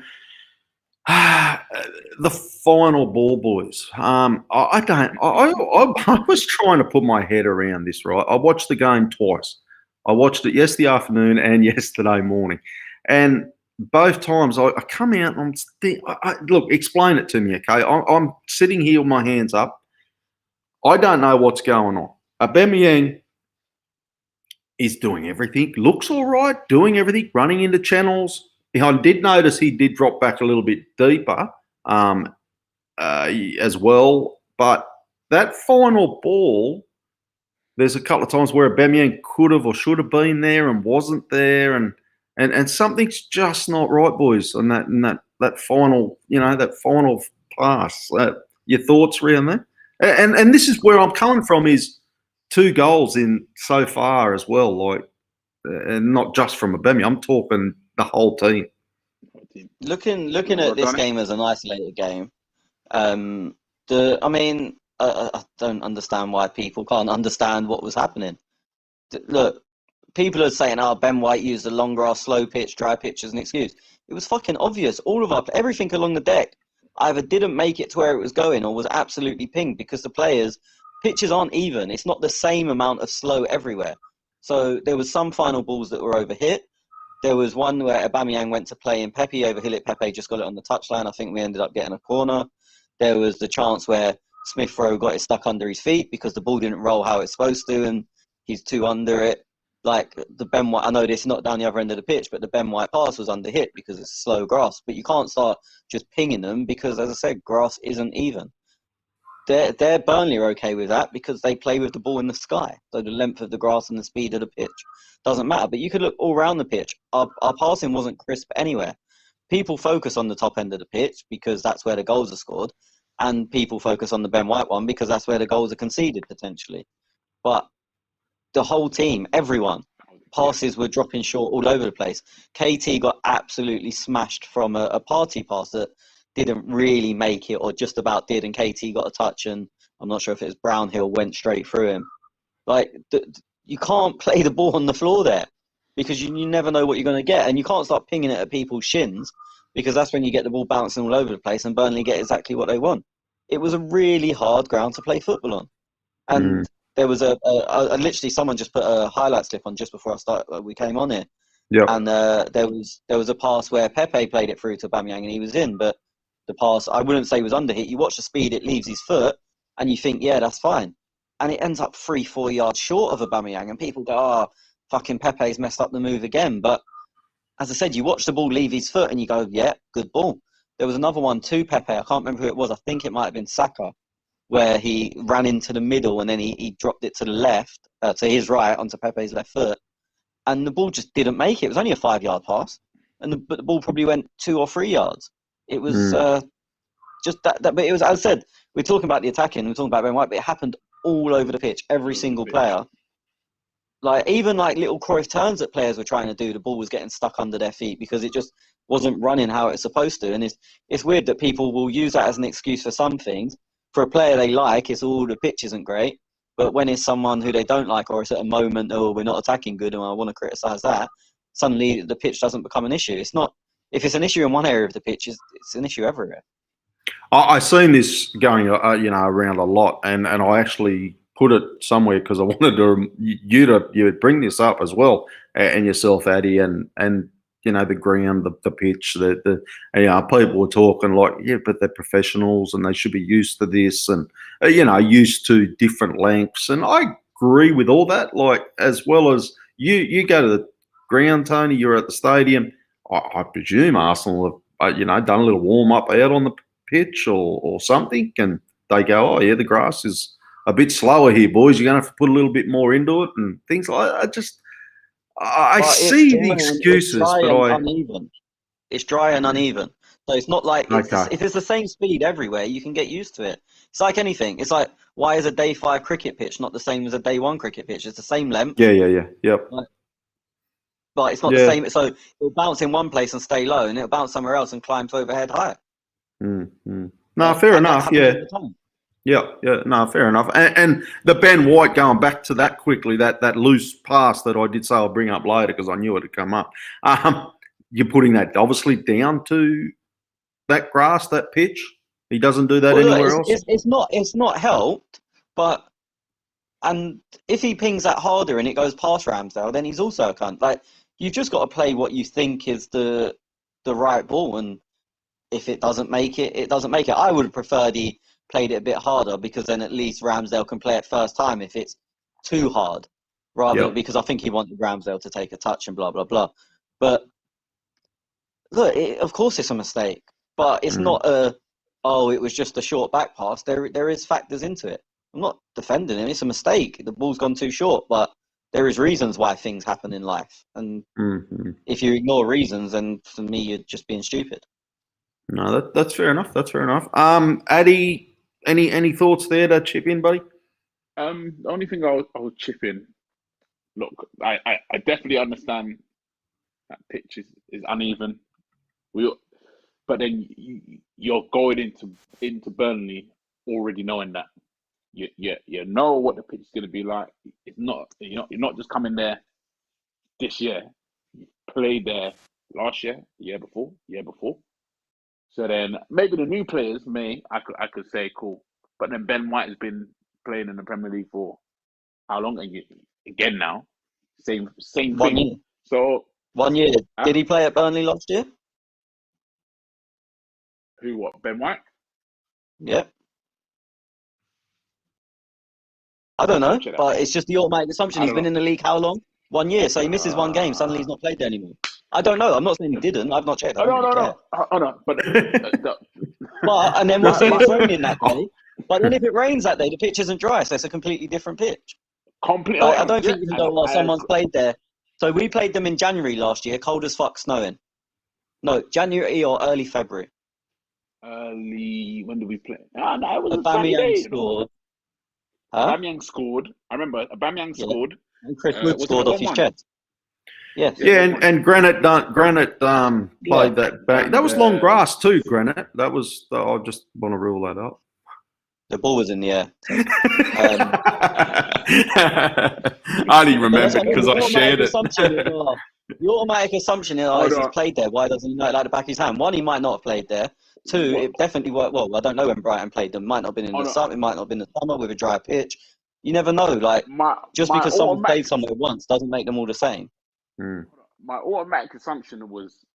the final ball, boys. I was trying to put my head around this, right? I watched the game twice. I watched it yesterday afternoon and yesterday morning. And both times I come out and look, explain it to me, okay? I'm sitting here with my hands up. I don't know what's going on. Aubameyang is doing everything, looks all right, doing everything, running into channels. I did notice he did drop back a little bit deeper as well. But that final ball, there's a couple of times where Aubameyang could have or should have been there and wasn't there, and something's just not right, boys. And that final, that final pass. Your thoughts around that? And this is where I'm coming from is 2 goals in so far as well, like, and not just from Aubameyang. I'm talking the whole team. Looking at this game as an isolated game, I don't understand why people can't understand what was happening. Look, people are saying, Ben White used a long grass, slow pitch, dry pitch as an excuse. It was fucking obvious. Everything along the deck either didn't make it to where it was going or was absolutely pinged because the pitches aren't even. It's not the same amount of slow everywhere. So there was some final balls that were overhit. There was one where Aubameyang went to play and Pepe overhit it. Pepe just got it on the touchline. I think we ended up getting a corner. There was the chance where Smith Rowe got it stuck under his feet because the ball didn't roll how it's supposed to and he's too under it. Like the Ben White, I know this is not down the other end of the pitch, but the Ben White pass was under hit because it's slow grass. But you can't start just pinging them because, as I said, grass isn't even. They're Burnley are okay with that because they play with the ball in the sky. So the length of the grass and the speed of the pitch doesn't matter. But you could look all around the pitch. Our passing wasn't crisp anywhere. People focus on the top end of the pitch because that's where the goals are scored. And people focus on the Ben White one because that's where the goals are conceded potentially. But the whole team, everyone, passes were dropping short all over the place. KT got absolutely smashed from a party pass that didn't really make it or just about did, and KT got a touch and I'm not sure if it was Brownhill went straight through him. Like, you can't play the ball on the floor there because you never know what you're going to get, and you can't start pinging it at people's shins because that's when you get the ball bouncing all over the place and Burnley get exactly what they want. It was a really hard ground to play football on. And there was literally someone just put a highlights clip on just before we came on here. Yeah. And there was a pass where Pepe played it through to Aubameyang and he was in, but the pass, I wouldn't say was under hit. You watch the speed, it leaves his foot, and you think, yeah, that's fine. And it ends up 3-4 yards short of Aubameyang, and people go, fucking Pepe's messed up the move again. But as I said, you watch the ball leave his foot, and you go, yeah, good ball. There was another one to Pepe. I can't remember who it was. I think it might have been Saka, where he ran into the middle, and then he dropped it to the left, to his right, onto Pepe's left foot. And the ball just didn't make it. It was only a 5-yard pass, but the ball probably went 2 or 3 yards. It was just that, but it was, as I said, we're talking about the attacking, we're talking about Ben White, but it happened all over the pitch, every single player. Like, even like little Cruyff turns that players were trying to do, the ball was getting stuck under their feet because it just wasn't running how it's supposed to. And it's weird that people will use that as an excuse for some things. For a player they like, it's all the pitch isn't great. But when it's someone who they don't like, or it's at a moment, we're not attacking good and I want to criticise that, suddenly the pitch doesn't become an issue. It's not. If it's an issue in one area of the pitch, it's an issue everywhere. I've seen this going, around a lot, and I actually put it somewhere because I wanted you to bring this up as well, and yourself, Addy, and the ground, the pitch, people were talking like, yeah, but they're professionals and they should be used to this, and used to different lengths, and I agree with all that. Like, as well as you go to the ground, Tony, you're at the stadium. I presume Arsenal have, done a little warm up out on the pitch or something, and they go, oh yeah, the grass is a bit slower here, boys. You're going to have to put a little bit more into it and things like that. I see the excuses, but uneven. It's dry and uneven. So it's not like if it's the same speed everywhere, you can get used to it. It's like anything. It's like, why is a day 5 cricket pitch not the same as a day 1 cricket pitch? It's the same length. Yeah. Yep. But it's not the same. So it'll bounce in one place and stay low, and it'll bounce somewhere else and climb to overhead higher. No, fair enough. Yeah. No, fair enough. And the Ben White, going back to that quickly, that loose pass that I did say I'll bring up later because I knew it had come up. You're putting that obviously down to that grass, that pitch. He doesn't do that anywhere else. It's not helped, and if he pings that harder and it goes past Ramsdale, then he's also a cunt. Like, you've just got to play what you think is the right ball, and if it doesn't make it, it doesn't make it. I would prefer the played it a bit harder, because then at least Ramsdale can play it first time if it's too hard, rather Yep. because I think he wanted Ramsdale to take a touch and blah blah blah. But look, of course it's a mistake, but it's not it was just a short back pass. There is factors into it. I'm not defending him. It's a mistake. The ball's gone too short, but there is reasons why things happen in life. And if you ignore reasons, then for me, you're just being stupid. No, that's fair enough. That's fair enough. Addy, any thoughts there to chip in, buddy? The only thing I'll chip in. Look, I definitely understand that pitch is uneven. But then you're going into Burnley already knowing that you know what the pitch is going to be like. It's not you're not just coming there this year. You played there last year, year before. So then maybe the new players I could say cool, but then Ben White has been playing in the Premier League for how long? Again now, same 1 thing. year. So 1 year. Did he play at Burnley last year? Who? What? Ben White? Yeah. I don't know, but it's just the automatic assumption. He's been in the league how long? 1 year. So he misses one game. Suddenly he's not played there anymore. I don't know. I'm not saying he didn't. I've not checked. I don't really care. No. But and then we'll say it's raining that day. But then if it rains that day, the pitch isn't dry, so it's a completely different pitch. I don't think you can go, well, someone's played there. So we played them in January last year, cold as fuck, snowing. No, January or early February. When did we play? No, it was Aubameyang scored. Huh? Aubameyang scored. I remember Aubameyang scored. And Chris Wood scored off his chest. Yes. Yeah, and Granite played that back. That was long grass too, Granite. I just want to rule that up. The ball was in the air. I only remembered because I shared it. The automatic assumption is he's played there. Why doesn't he know it like the back of his hand? One, he might not have played there. Two, it definitely worked well. I don't know when Brighton played them. Might not have been in the summer. It might not have been the summer with a dry pitch. You never know. Like, just because someone played somewhere once doesn't make them all the same. My automatic assumption was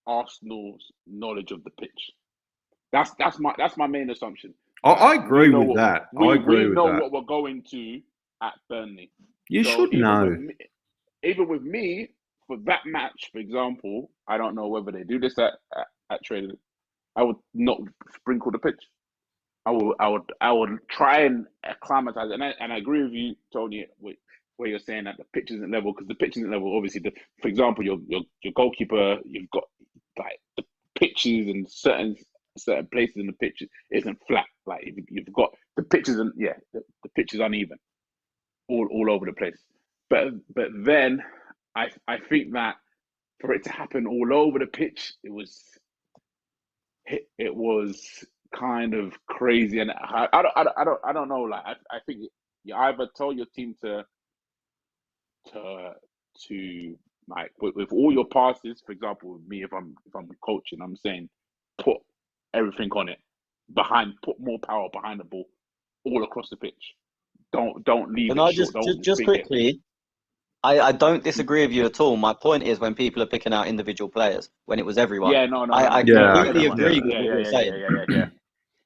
Arsenal's knowledge of the pitch. That's my main assumption. I agree with that. We know what we're going to at Burnley. You should know. Even with me, for that match, for example, I don't know whether they do this at training. I would not sprinkle the pitch. I would try and acclimatize it. And I agree with you, Tony, where you're saying that the pitch isn't level, because the pitch isn't level. Obviously, for example, your goalkeeper, you've got like the pitches and certain places in the pitch isn't flat. Like you've got the pitch isn't the pitch is uneven, all over the place. But then I think that for it to happen all over the pitch, it was kind of crazy, and I don't know. Like I think you either tell your team to like with all your passes. For example, with me, if I'm coaching, I'm saying put everything on it put more power behind the ball all across the pitch. Don't leave it short. Just quickly, I don't disagree with you at all. My point is when people are picking out individual players, when it was everyone. Yeah, no. I completely agree with what you're saying.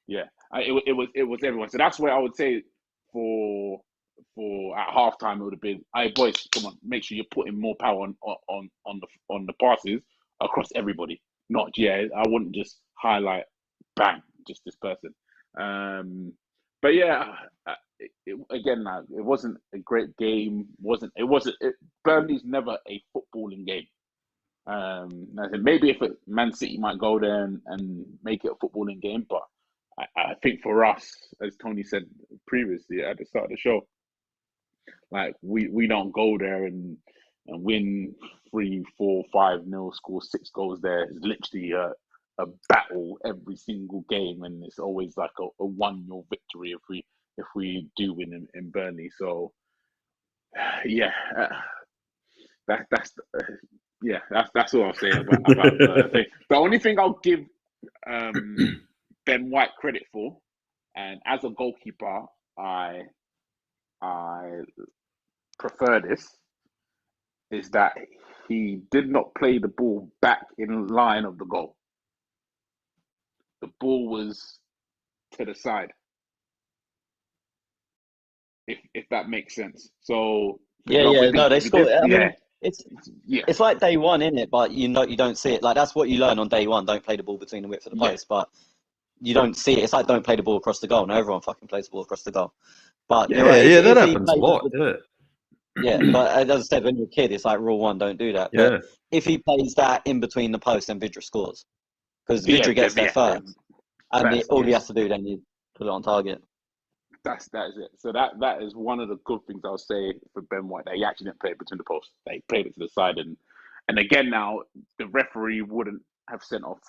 Yeah. It was everyone. So that's where I would say for at halftime it would have been, "Hey boys, come on, make sure you're putting more power on the passes across everybody. Not I wouldn't just highlight bang just this person." But yeah. Again, now it wasn't a great game. Burnley's never a footballing game. Maybe if Man City might go there and make it a footballing game, but I think for us, as Tony said previously at the start of the show, like we don't go there and win 3, 4, 5-0, score 6 goals there. It's literally a battle every single game, and it's always like a 1-0 victory if we do win in Burnley. So that's all I'll say about the thing. The only thing I'll give Ben White credit for, and as a goalkeeper, I prefer this, is that he did not play the ball back in line of the goal. The ball was to the side. if that makes sense. So Yeah. No, they we did, scored. I yeah, mean, it's yeah, it's like day one, isn't it? But you don't see it. Like that's what you learn on day one. Don't play the ball between the width of the yeah, post. But you don't see it. It's like don't play the ball across the goal. No, everyone fucking plays the ball across the goal. But you're right. Yeah, that If he happens a plays lot. Yeah, yeah, but as I said, when you're a kid, it's like rule one, don't do that. But yeah, if he plays that in between the post, then Vidra scores because yeah, Vidra gets there yeah. first, and That's all he has to do then is put it on target. that is it. So that is one of the good things I'll say for Ben White. That he actually didn't play it between the posts. They played it to the side, and again now the referee wouldn't have sent off.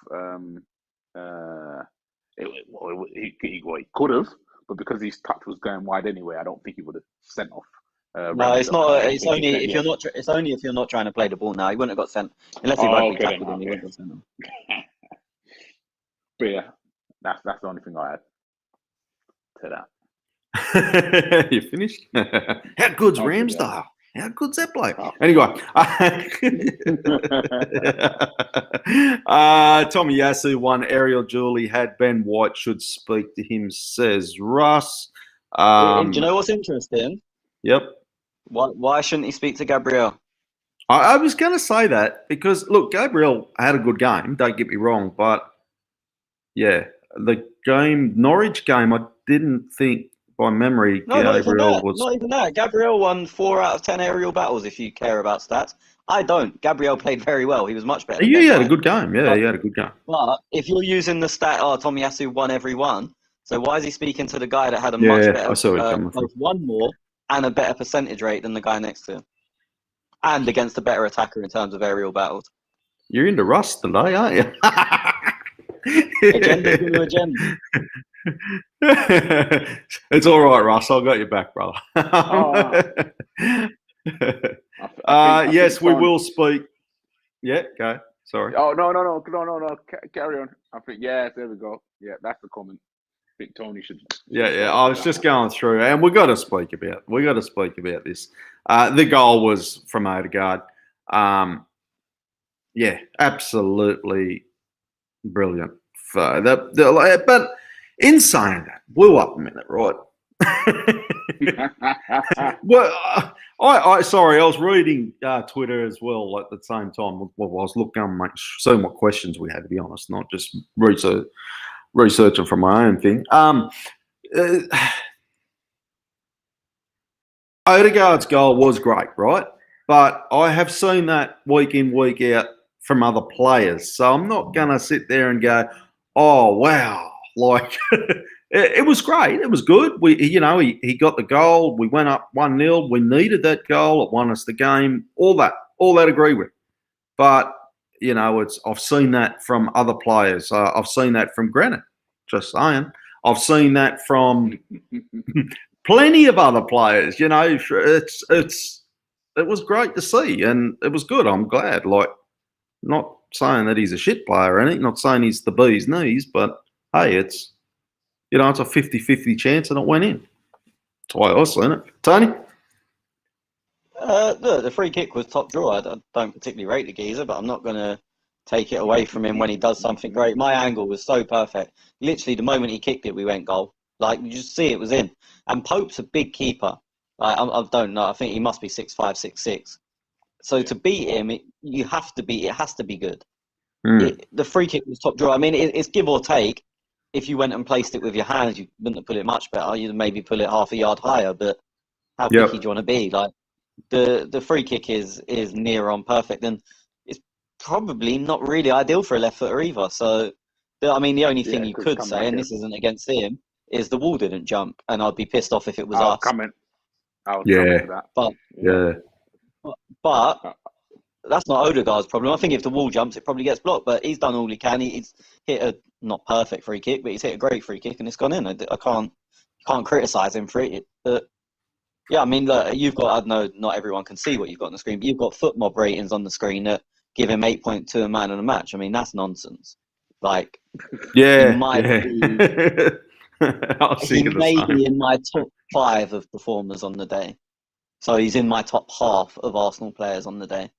He could have, but because his touch was going wide anyway, I don't think he would have sent off. No, it's I not. don't It's think he only said if yeah. you're not. It's only if you're not trying to play the ball. Now he wouldn't have got sent unless he Oh, rugby okay then. tackled him. He Okay, wouldn't have sent him. but yeah, that's the only thing I add to that. you finished? How good's Okay, yeah. Ramsdale? How good's that bloke? Oh. Anyway, Tommy Yasu won. Ariel Julie had Ben White should speak to him, says Russ. Do you know what's interesting? Yep. Why shouldn't he speak to Gabriel? I was going to say that because, look, Gabriel had a good game, don't get me wrong, but, yeah, the Norwich game, I didn't think, by memory, No, Gabriel was... Not even that. Gabriel won 4 out of 10 aerial battles, if you care about stats. I don't. Gabriel played very well. He was much better than He had a White. good game. Yeah, he had a good game. But if you're using the stat, Tomiyasu won every one, so why is he speaking to the guy that had a much better, I saw it coming from. both one more and a better percentage rate than the guy next to him? And against a better attacker in terms of aerial battles. You're into Rust today, aren't you? Agenda's going to agenda. It's all right, Russ. I got your back, brother. Yes, we will speak. Yeah, go. Sorry. Oh no! Carry on. I think there we go. Yeah, that's the comment. I think Tony should. Yeah. I was just going through, and we got to speak about this. The goal was from Odegaard. Yeah, absolutely brilliant. But in saying that, we'll up a minute, right? Well, I was reading Twitter as well at the same time. Well, I was looking, seeing what questions we had, to be honest, not just researching from my own thing. Odegaard's goal was great, right? But I have seen that week in, week out from other players. So I'm not going to sit there and go, oh, wow. Like, it was great. It was good. He got the goal. We went up 1-0. We needed that goal. It won us the game. All that I agree with. But, I've seen that from other players. I've seen that from Granite, just saying. I've seen that from plenty of other players. It was great to see, and it was good. I'm glad. Like, not saying that he's a shit player or anything, not saying he's the bee's knees, but hey, it's a 50-50 chance and it went in. That's why I seen it. Tony? The free kick was top draw. I don't particularly rate the geezer, but I'm not going to take it away from him when he does something great. My angle was so perfect. Literally, the moment he kicked it, we went goal. Like, you just see it was in. And Pope's a big keeper. Like, I don't know. I think he must be 6'5", 6'6". So to beat him, it has to be good. The free kick was top draw. I mean, it's give or take. If you went and placed it with your hands, you wouldn't have put it much better. You'd maybe pull it half a yard higher. But how picky do you want to be? Like, the free kick is near on perfect, and it's probably not really ideal for a left footer either. So, the only thing you could say, and this isn't against him, is the wall didn't jump, and I'd be pissed off if it was us. I'll comment that. But that's not Odegaard's problem. I think if the wall jumps, it probably gets blocked. But he's done all he can. He's hit a not perfect free kick, but he's hit a great free kick, and it's gone in. I can't criticise him for it. But yeah, look, you've got, I know not everyone can see what you've got on the screen, but you've got foot mob ratings on the screen that give him 8.2 a man in a match. That's nonsense. Like, he may be in my top 5 of performers on the day. So he's in my top half of Arsenal players on the day.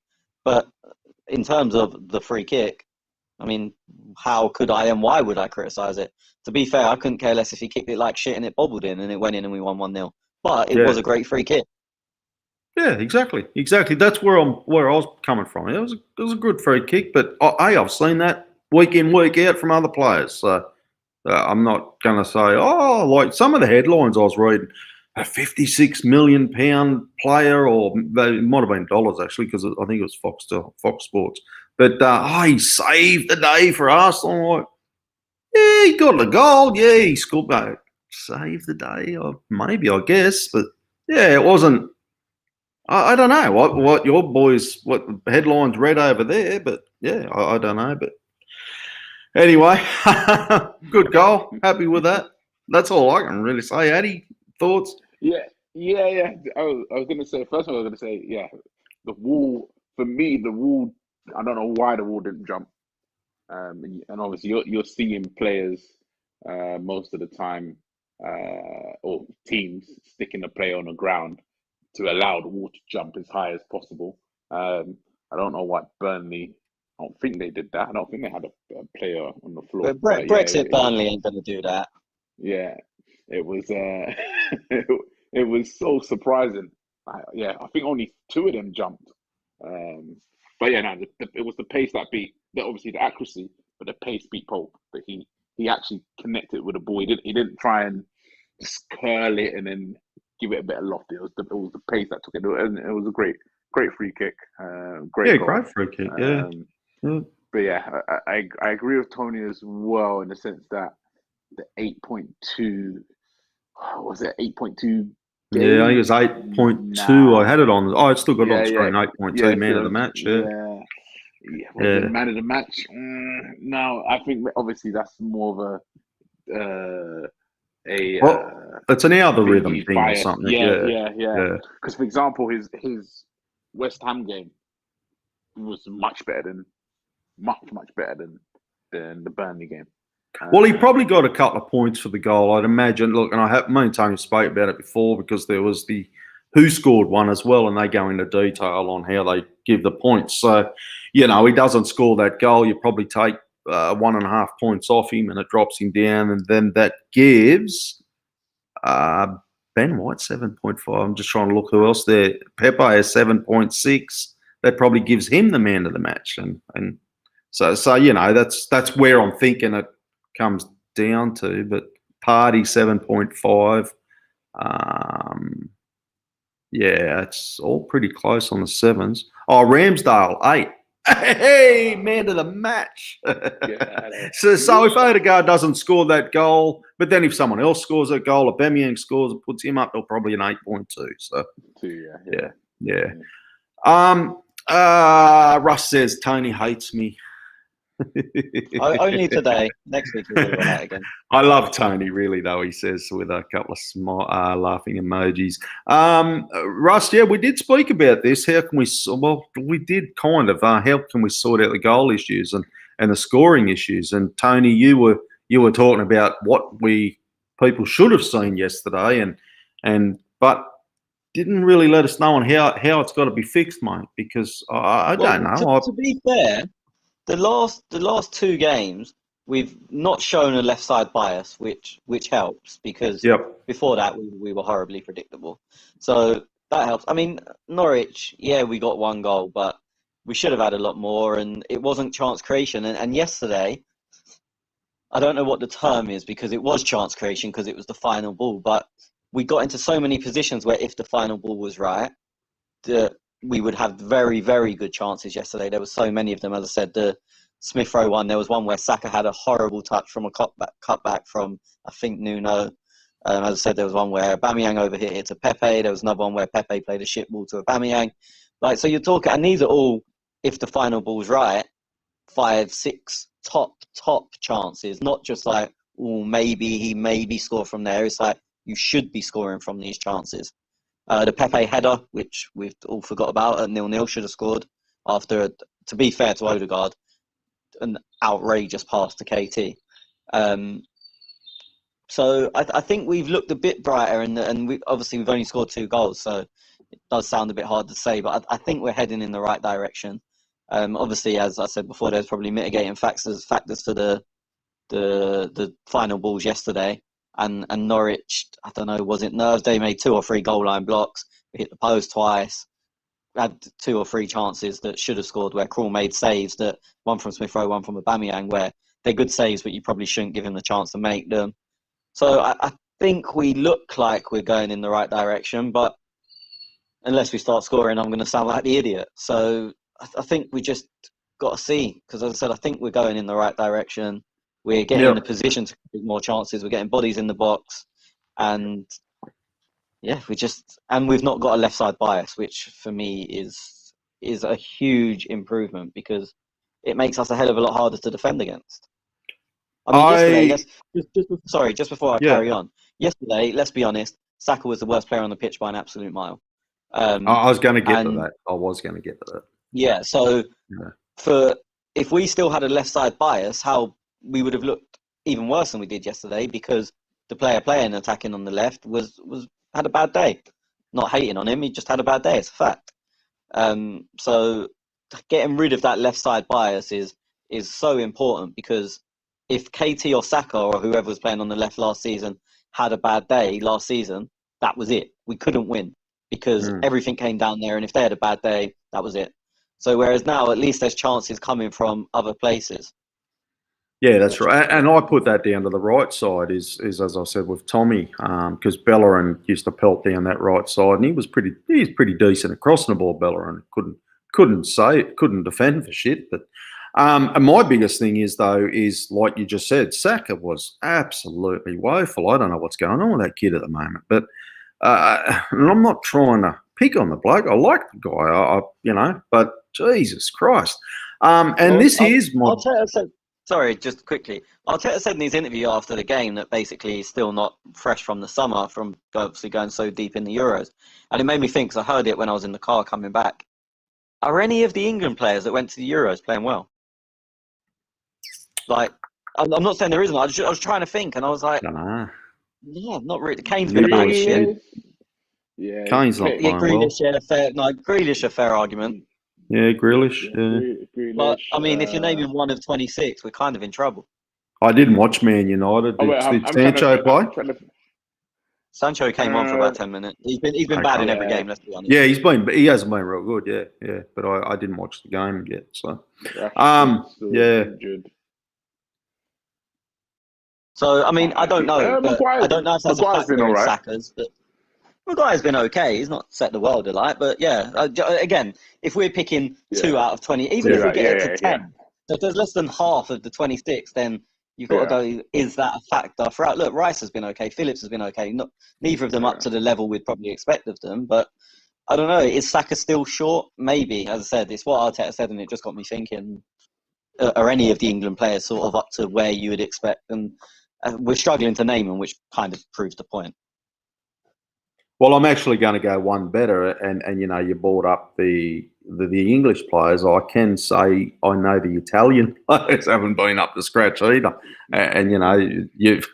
But in terms of the free kick, how could I and why would I criticise it? To be fair, I couldn't care less if he kicked it like shit and it bobbled in and it went in and we won 1-0. but it was a great free kick. Yeah, exactly. That's where I was coming from. It was a good free kick, but I've seen that week in, week out from other players. So I'm not going to say, like some of the headlines I was reading, a £56 million player, or they might have been dollars actually, because I think it was Fox Sports. But he saved the day for us. I'm like, yeah, he got the goal. Yeah, he scored. Saved the day, maybe, I guess. But yeah, it wasn't. I don't know what your boys, what headlines read over there, but yeah, I don't know. But anyway, good goal. Happy with that. That's all I can really say. Addy, thoughts? Yeah, yeah. I was gonna say first of all, I was gonna say, yeah, the wall for me, the wall. I don't know why the wall didn't jump. And obviously you're seeing players most of the time, or teams sticking the player on the ground to allow the wall to jump as high as possible. I don't know what Burnley. I don't think they did that. I don't think they had a player on the floor. But But yeah, Brexit Burnley ain't going to do that. yeah, it was it was so surprising. I think only two of them jumped. Um, but yeah, no, it was the pace that beat. Obviously the accuracy, but the pace beat Pope. But he actually connected with the ball. He didn't try and just curl it and then give it a bit of loft. It was the pace that took it. And it was a great free kick. Great goal. Great free kick. Yeah. But yeah, I agree with Tony as well in the sense that the 8.2, was it 8.2? Yeah, I think it was 8.2. I had it on. I still got it on screen. 8.2 man of the match. Yeah. Man of the match. No, I think obviously that's more of it's an algorithm thing bias. or something. Yeah. Because for example, his West Ham game was much better than the Burnley game. Well, he probably got a couple of points for the goal, I'd imagine. Look, and me and Tony spoke about it before, because there was the who scored one as well, and they go into detail on how they give the points. So, he doesn't score that goal, you probably take 1.5 points off him, and it drops him down, and then that gives Ben White 7.5. I'm just trying to look who else there. Pepe is 7.6. That probably gives him the man of the match, and so that's where I'm thinking it comes down to. But Party 7.5. Yeah, it's all pretty close on the sevens. Oh, Ramsdale 8. Hey, man of the match. So if Odegaard doesn't score that goal, but then if someone else scores a goal, Aubameyang scores and puts him up, they'll probably an 8.2. So yeah. Russ says Tony hates me. Only today. Next week he'll be all right again. I love Tony, really, though, he says, with a couple of laughing emojis. Russ, yeah, we did speak about this. How can we? Well, we did kind of. How can we sort out the goal issues and the scoring issues? And Tony, you were talking about what people should have seen yesterday, but didn't really let us know on how it's got to be fixed, mate. Because I don't know. To be fair, the last two games we've not shown a left side bias, which helps, because before that we were horribly predictable. So that helps. I mean, Norwich, yeah, we got one goal, but we should have had a lot more, and it wasn't chance creation. And yesterday, I don't know what the term is, because it was chance creation because it was the final ball, but we got into so many positions where if the final ball was right, we would have very, very good chances yesterday. There were so many of them. As I said, the Smith Rowe one, there was one where Saka had a horrible touch from a cutback from, I think, Nuno. As I said, there was one where Aubameyang overhit it to Pepe. There was another one where Pepe played a shit ball to Aubameyang. So you're talking, and these are all, if the final ball's right, 5, 6 top chances, not just like, maybe he score from there. It's like, you should be scoring from these chances. The Pepe header, which we've all forgot about, at 0-0, should have scored after, to be fair to Odegaard, an outrageous pass to KT. So I think we've looked a bit brighter, and we've only scored 2 goals, so it does sound a bit hard to say, but I think we're heading in the right direction. Obviously, as I said before, there's probably mitigating factors to the final balls yesterday. and Norwich, I don't know, was it nerves? They made 2 or 3 goal line blocks. We hit the post twice. Had 2 or 3 chances that should have scored where Krul made saves, that one from Smith Rowe, one from Aubameyang, where they're good saves, but you probably shouldn't give him the chance to make them. So I think we look like we're going in the right direction, but unless we start scoring, I'm going to sound like the idiot. So I think we just got to see, because as I said, I think we're going in the right direction. We're getting in a position to create more chances. We're getting bodies in the box, and yeah, we've not got a left side bias, which for me is a huge improvement, because it makes us a hell of a lot harder to defend against. I mean, yesterday, just before I carry on, yesterday, let's be honest, Saka was the worst player on the pitch by an absolute mile. I was going to get to that. I was going to get to that. Yeah, so if we still had a left side bias, how we would have looked even worse than we did yesterday, because the player playing attacking on the left had a bad day. Not hating on him, he just had a bad day. It's a fact. So getting rid of that left side bias is so important, because if KT or Saka or whoever was playing on the left last season had a bad day last season, that was it. We couldn't win, because everything came down there, and if they had a bad day, that was it. So whereas now, at least there's chances coming from other places. Yeah, that's right. And I put that down to the right side is as I said, with Tommy, because Bellerin used to pelt down that right side, and he's pretty decent at crossing the ball. Bellerin couldn't defend for shit. But and my biggest thing is like you just said, Saka was absolutely woeful. I don't know what's going on with that kid at the moment, but and I'm not trying to pick on the bloke. I like the guy, but Jesus Christ. Sorry, just quickly. Arteta said in his interview after the game that basically he's still not fresh from the summer, from obviously going so deep in the Euros. And it made me think, because I heard it when I was in the car coming back. Are any of the England players that went to the Euros playing well? Like, I'm not saying there isn't. I was trying to think, and I was like, yeah, not really. Kane's been about shit. Yeah, Kane's not playing well. Grealish, a fair argument. Yeah, Grealish. Grealish, but I mean, if you're naming one of 26, we're kind of in trouble. I didn't watch Man United. Did Sancho play? Sancho came on for about 10 minutes. He's been bad in every game. Let's be honest. Yeah, he hasn't been real good. Yeah. But I didn't watch the game yet. So, So I mean, I don't know. I don't know if that's a factor in Saka's, but Maguire's been okay. He's not set the world alight, but yeah. Again, if we're picking 2 out of 20, even if we get it to 10, so if there's less than half of the 26, then you've got to go, is that a factor? Look, Rice has been okay. Phillips has been okay. Neither of them up to the level we'd probably expect of them, but I don't know. Is Saka still short? Maybe. As I said, it's what Arteta said, and it just got me thinking, are any of the England players sort of up to where you would expect? And we're struggling to name them, which kind of proves the point. Well, I'm actually going to go one better, and you brought up the English players. I can say I know the Italian players haven't been up to scratch either, and you've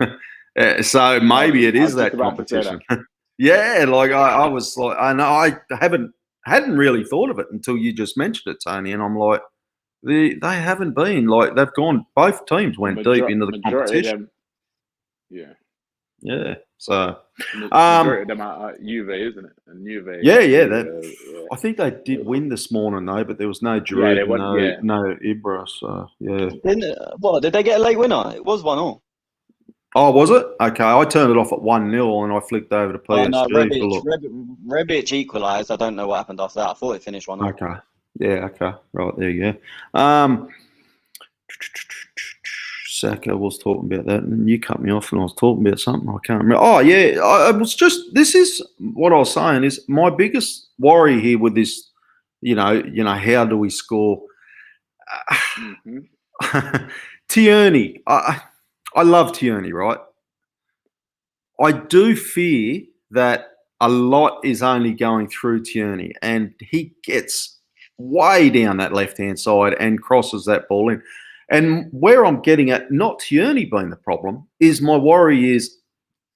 so maybe it is that competition. Yeah, like I was like, I know I hadn't really thought of it until you just mentioned it, Tony, and I'm like, they haven't been like they've gone. Both teams went deep into the competition. Yeah. So, majority of them are Juve, isn't it? And Juve. Yeah. I think they did win this morning though, but there was no Giroud, no Ibra. So yeah. Did they get a late winner? It was 1-1. Oh, was it? Okay, I turned it off at 1-0 and I flicked over to PSG. Oh, no, Rebic equalised. I don't know what happened after that. I thought it finished 1-0. Okay. Yeah. Okay. Right there you go. Saka was talking about that, and you cut me off, and I was talking about something I can't remember. Oh yeah, I was just. This is what I was saying. Is my biggest worry here with this. How do we score? Tierney, I love Tierney, right? I do fear that a lot is only going through Tierney, and he gets way down that left-hand side and crosses that ball in. And where I'm getting at, not Tierney being the problem, is my worry is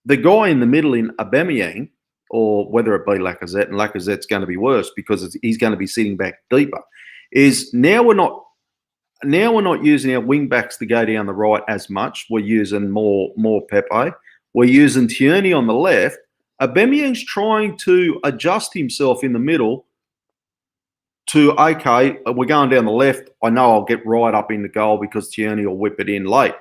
the guy in the middle in Aubameyang, or whether it be Lacazette, and Lacazette's going to be worse because he's going to be sitting back deeper, is now we're not using our wing backs to go down the right as much. We're using more Pepe. we're using Tierney on the left. Aubameyang's trying to adjust himself in the middle to, okay, we're going down the left. I know I'll get right up in the goal because Tierney will whip it in late.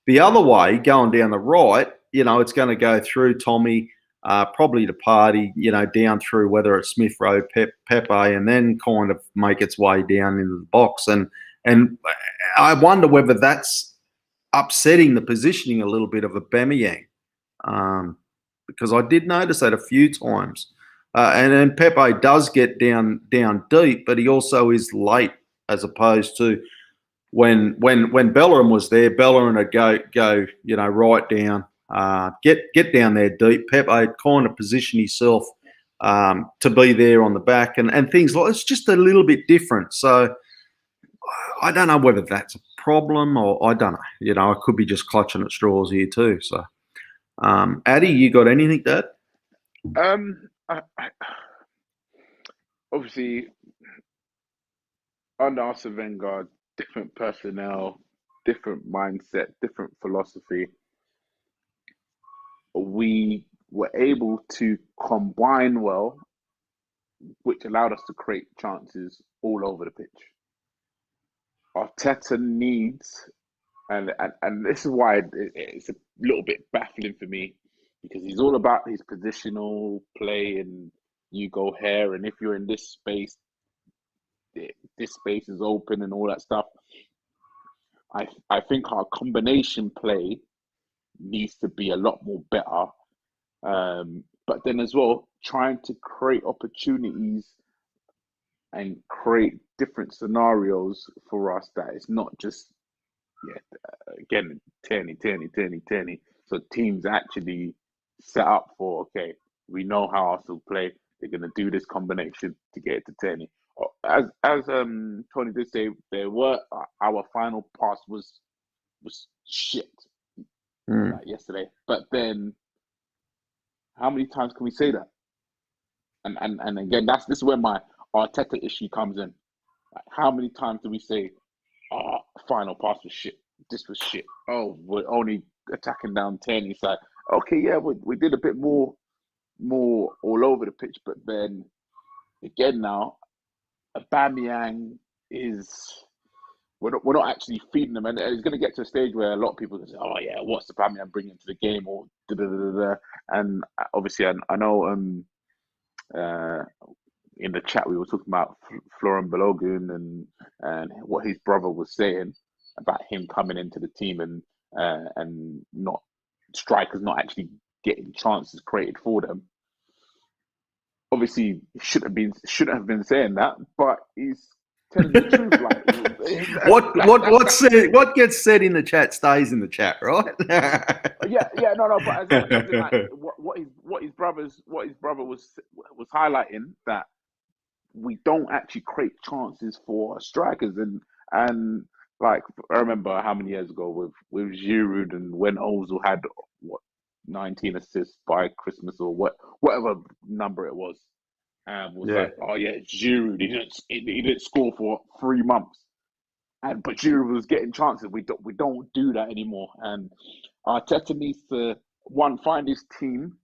The other way, going down the right, it's going to go through Tommy, probably to Party, down through whether it's Smith Rowe, Pepe, and then kind of make its way down into the box. And I wonder whether that's upsetting the positioning a little bit of Aubameyang. Because I did notice that a few times. And then Pepe does get down deep, but he also is late as opposed to when Bellerin was there. Bellerin would go right down, get down there deep. Pepe kind of position himself to be there on the back and things like it's just a little bit different. So I don't know whether that's a problem or I don't know. I could be just clutching at straws here too. So. Addy, you got anything to add? Obviously, under Arsene Wenger, different personnel, different mindset, different philosophy. We were able to combine well, which allowed us to create chances all over the pitch. Arteta needs, and this is why it's a little bit baffling for me, because he's all about his positional play and you go here, and if you're in this space is open and all that stuff. I think our combination play needs to be a lot more better. But then as well, trying to create opportunities and create different scenarios for us that it's not just, again, Tierney. So teams actually set up for, okay, we know how Arsenal play. They're going to do this combination to get it to Tierney. As Tony did say, our final pass was shit yesterday. But then, how many times can we say that? And again, this is where my Arteta issue comes in. Like, how many times do we say, final pass was shit. This was shit. Oh, we're only attacking down Tierney's side. Okay, yeah, we did a bit more all over the pitch, but then again now, Aubameyang is we're not actually feeding them, and it's going to get to a stage where a lot of people can say, "Oh yeah, what's Aubameyang bringing to the game?" or da da da da. And obviously, I know in the chat we were talking about Florian Balogun and what his brother was saying about him coming into the team and not strikers not actually getting chances created for them. Obviously, he shouldn't have been saying that, but he's telling the truth. What gets said in the chat stays in the chat, right? No. But as something like what his brother was highlighting, that we don't actually create chances for strikers, and like I remember how many years ago with Giroud, and when Ozil had 19 assists by Christmas or whatever number it was, like, oh yeah, Giroud, he didn't score for 3 months, but Giroud was getting chances. We don't do that anymore, and Arteta needs to find his team,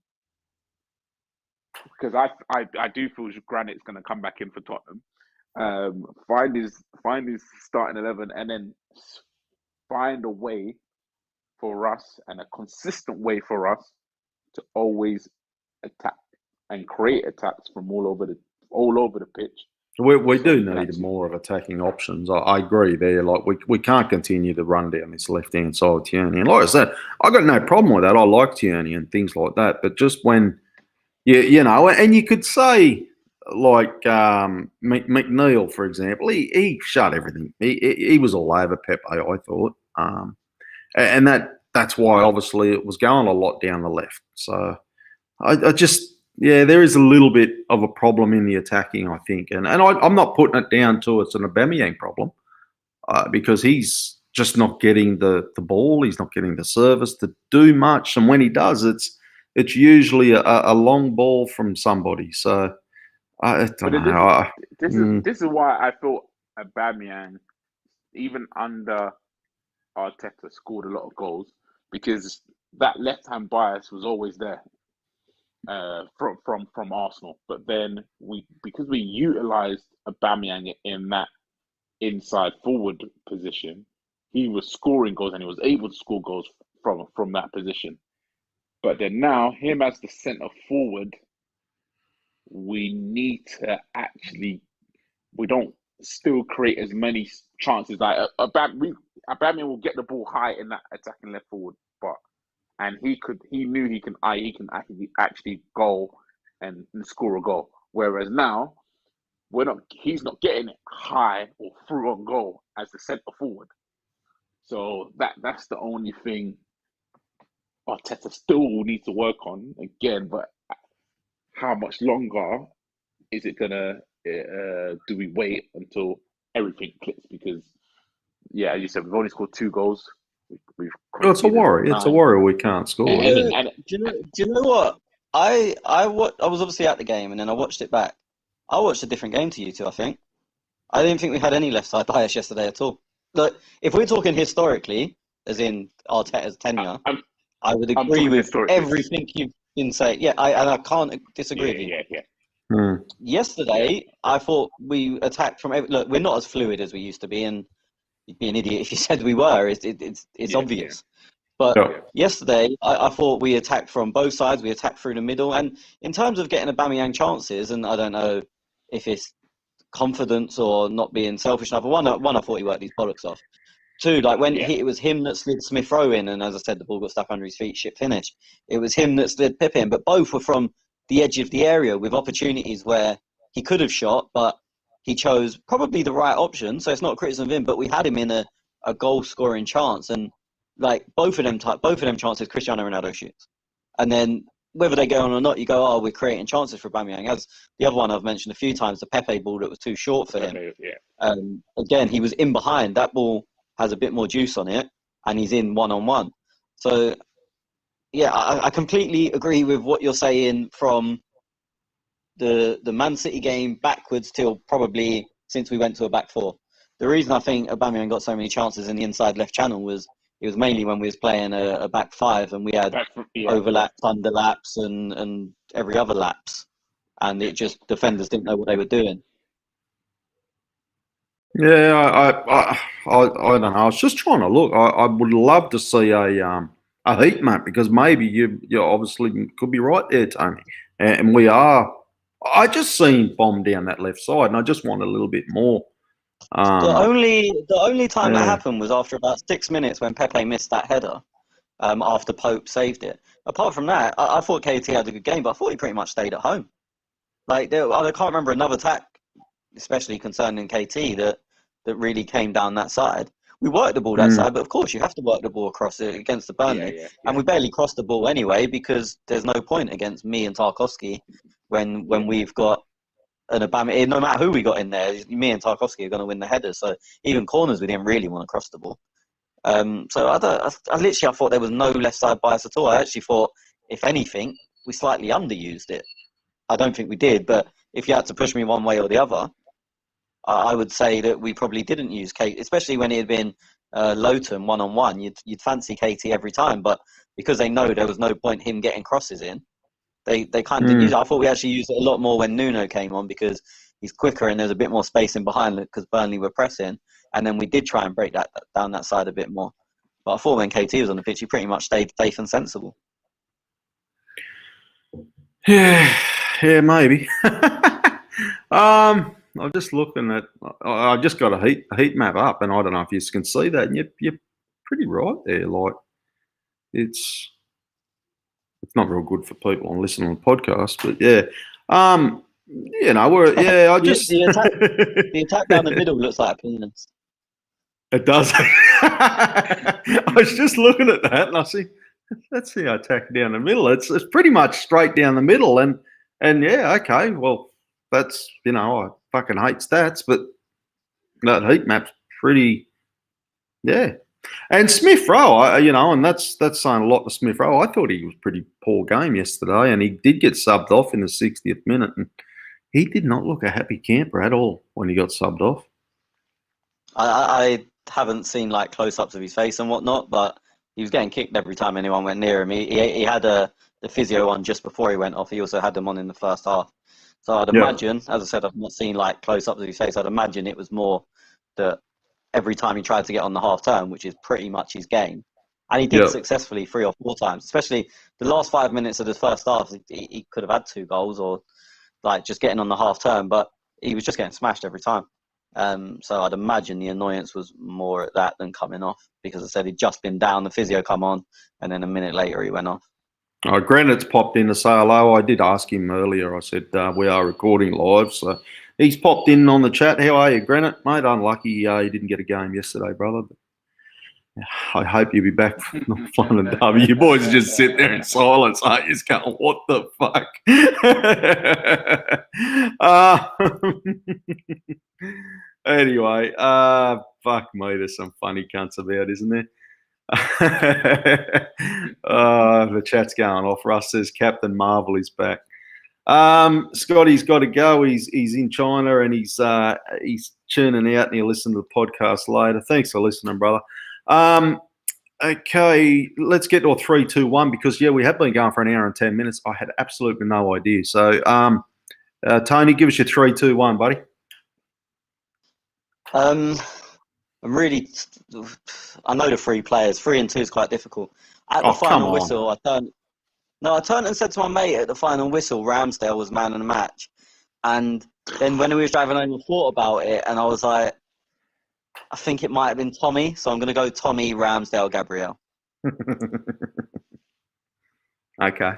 because I do feel Granit's going to come back in for Tottenham. Find his starting 11, and then find a way for us, and a consistent way for us to always attack and create attacks from all over the pitch. We do need more of attacking options. I agree there. Like we can't continue to run down this left hand side of Tierney. And like I said, I got no problem with that. I like Tierney and things like that. But just when and you could say like McNeil, for example, he shut everything. He was all over Pepe, I thought. And that's why obviously it was going a lot down the left. So I just, there is a little bit of a problem in the attacking, I think. And I'm not putting it down to it's an Aubameyang problem because he's just not getting the ball. He's not getting the service to do much. And when he does, it's usually a long ball from somebody. So I don't know. This is why I thought Aubameyang, even under Arteta, scored a lot of goals, because that left-hand bias was always there from Arsenal. But then because we utilised Aubameyang in that inside forward position, he was scoring goals and he was able to score goals from that position. But then now, him as the centre forward, we need to actually, we don't still create as many chances. Like Aubameyang will get the ball high in that attacking left forward spot, and he knew he can actually go and score a goal. Whereas now, he's not getting it high or through on goal as the centre forward. So that's the only thing Arteta still will need to work on again. But how much longer is it gonna? Do we wait until everything clicks? Because as you said, we've only scored 2 goals. It's a worry. It's a worry we can't score. Do you know what? I was obviously at the game and then I watched it back. I watched a different game to you two, I think. I didn't think we had any left side bias yesterday at all. Like, if we're talking historically, as in Arteta's tenure, I would agree with everything you've been saying. Yeah, I can't disagree with you. Yeah. Yesterday, I thought we attacked from look, we're not as fluid as we used to be, and you'd be an idiot if you said we were. It's obvious. But yesterday, I thought we attacked from both sides. We attacked through the middle. And in terms of getting Aubameyang chances, and I don't know if it's confidence or not being selfish enough. One, I thought he worked his bollocks off. 2, like when it was him that slid Smith Rowe in, and as I said, the ball got stuck under his feet, shit finish. It was him that slid Pip in, but both were from the edge of the area with opportunities where he could have shot, but he chose probably the right option. So it's not a criticism of him, but we had him in a goal scoring chance, and like both of them chances, Cristiano Ronaldo shoots, and then whether they go on or not, you go, we're creating chances for Aubameyang. As the other one I've mentioned a few times, the Pepe ball that was too short for him. Again, he was in behind. That ball has a bit more juice on it, and he's in one-on-one. So, I completely agree with what you're saying from the Man City game backwards till probably since we went to a back 4. The reason I think Aubameyang got so many chances in the inside left channel was it was mainly when we was playing a back 5 and we had overlaps, underlaps, and every other laps, and it just defenders didn't know what they were doing. Yeah, I don't know. I was just trying to look. I would love to see a heat map, because maybe you obviously could be right there, Tony. And we are. I just seen bomb down that left side, and I just want a little bit more. The only time that happened was after about 6 minutes when Pepe missed that header, after Pope saved it. Apart from that, I thought KT had a good game, but I thought he pretty much stayed at home. Like, I can't remember another attack, especially concerning KT, that really came down that side. We worked the ball that side, but of course you have to work the ball across it against the Burnley. And we barely crossed the ball anyway, because there's no point against me and Tarkowski when we've got an Aubameyang. No matter who we got in there, me and Tarkowski are going to win the headers. So even corners, we didn't really want to cross the ball. So I thought there was no left side bias at all. I actually thought, if anything, we slightly underused it. I don't think we did, but if you had to push me one way or the other, I would say that we probably didn't use KT, especially when it had been Lowton one-on-one. You'd fancy KT every time, but because they know there was no point him getting crosses in, they kind of didn't use it. I thought we actually used it a lot more when Nuno came on, because he's quicker and there's a bit more space in behind because Burnley were pressing, and then we did try and break that down that side a bit more. But I thought when KT was on the pitch, he pretty much stayed safe and sensible. Yeah, maybe. I'm just looking at. I just got a heat map up, and I don't know if you can see that. And you're pretty right there. Like, it's not real good for people on listening on the podcast, but yeah. I just the attack down the middle looks like a penis. It does. I was just looking at that, and I see that's the attack down the middle. It's pretty much straight down the middle, and yeah, okay, well, that's I fucking hate stats, but that heat map's pretty, yeah. And Smith Rowe, and that's saying a lot to Smith Rowe. I thought he was pretty poor game yesterday, and he did get subbed off in the 60th minute, and he did not look a happy camper at all when he got subbed off. I haven't seen like close-ups of his face and whatnot, but he was getting kicked every time anyone went near him. He had the physio on just before he went off. He also had them on in the first half. So I'd imagine, as I said, I've not seen like close-ups of his face. I'd imagine it was more that every time he tried to get on the half turn, which is pretty much his game, and he did successfully 3 or 4 times. Especially the last 5 minutes of the first half, he could have had 2 goals or like just getting on the half turn, but he was just getting smashed every time. So I'd imagine the annoyance was more at that than coming off, because I said he'd just been down, the physio come on, and then a minute later he went off. Granite's popped in to say hello. I did ask him earlier. I said, we are recording live. So he's popped in on the chat. How are you, Granite? Mate, unlucky you didn't get a game yesterday, brother. But I hope you'll be back from the London W. You boys just sit there in silence, aren't you? Just going, what the fuck? Anyway, fuck me, there's some funny cunts about, isn't there? The chat's going off. Russ says Captain Marvel is back. Scotty's got to go. He's in China and he's tuning out, and he'll listen to the podcast later. Thanks for listening, brother. Okay, let's get to a 3-2-1 because we have been going for an hour and 10 minutes. I had absolutely no idea. So, Tony, give us your 3-2-1, buddy. I know the 3 players. 3 and 2 is quite difficult. At the final whistle, I turned and said to my mate at the final whistle, Ramsdale was man of the match. And then when we was driving home, I thought about it, and I was like, I think it might have been Tommy, so I'm going to go Tommy, Ramsdale, Gabriel. Okay.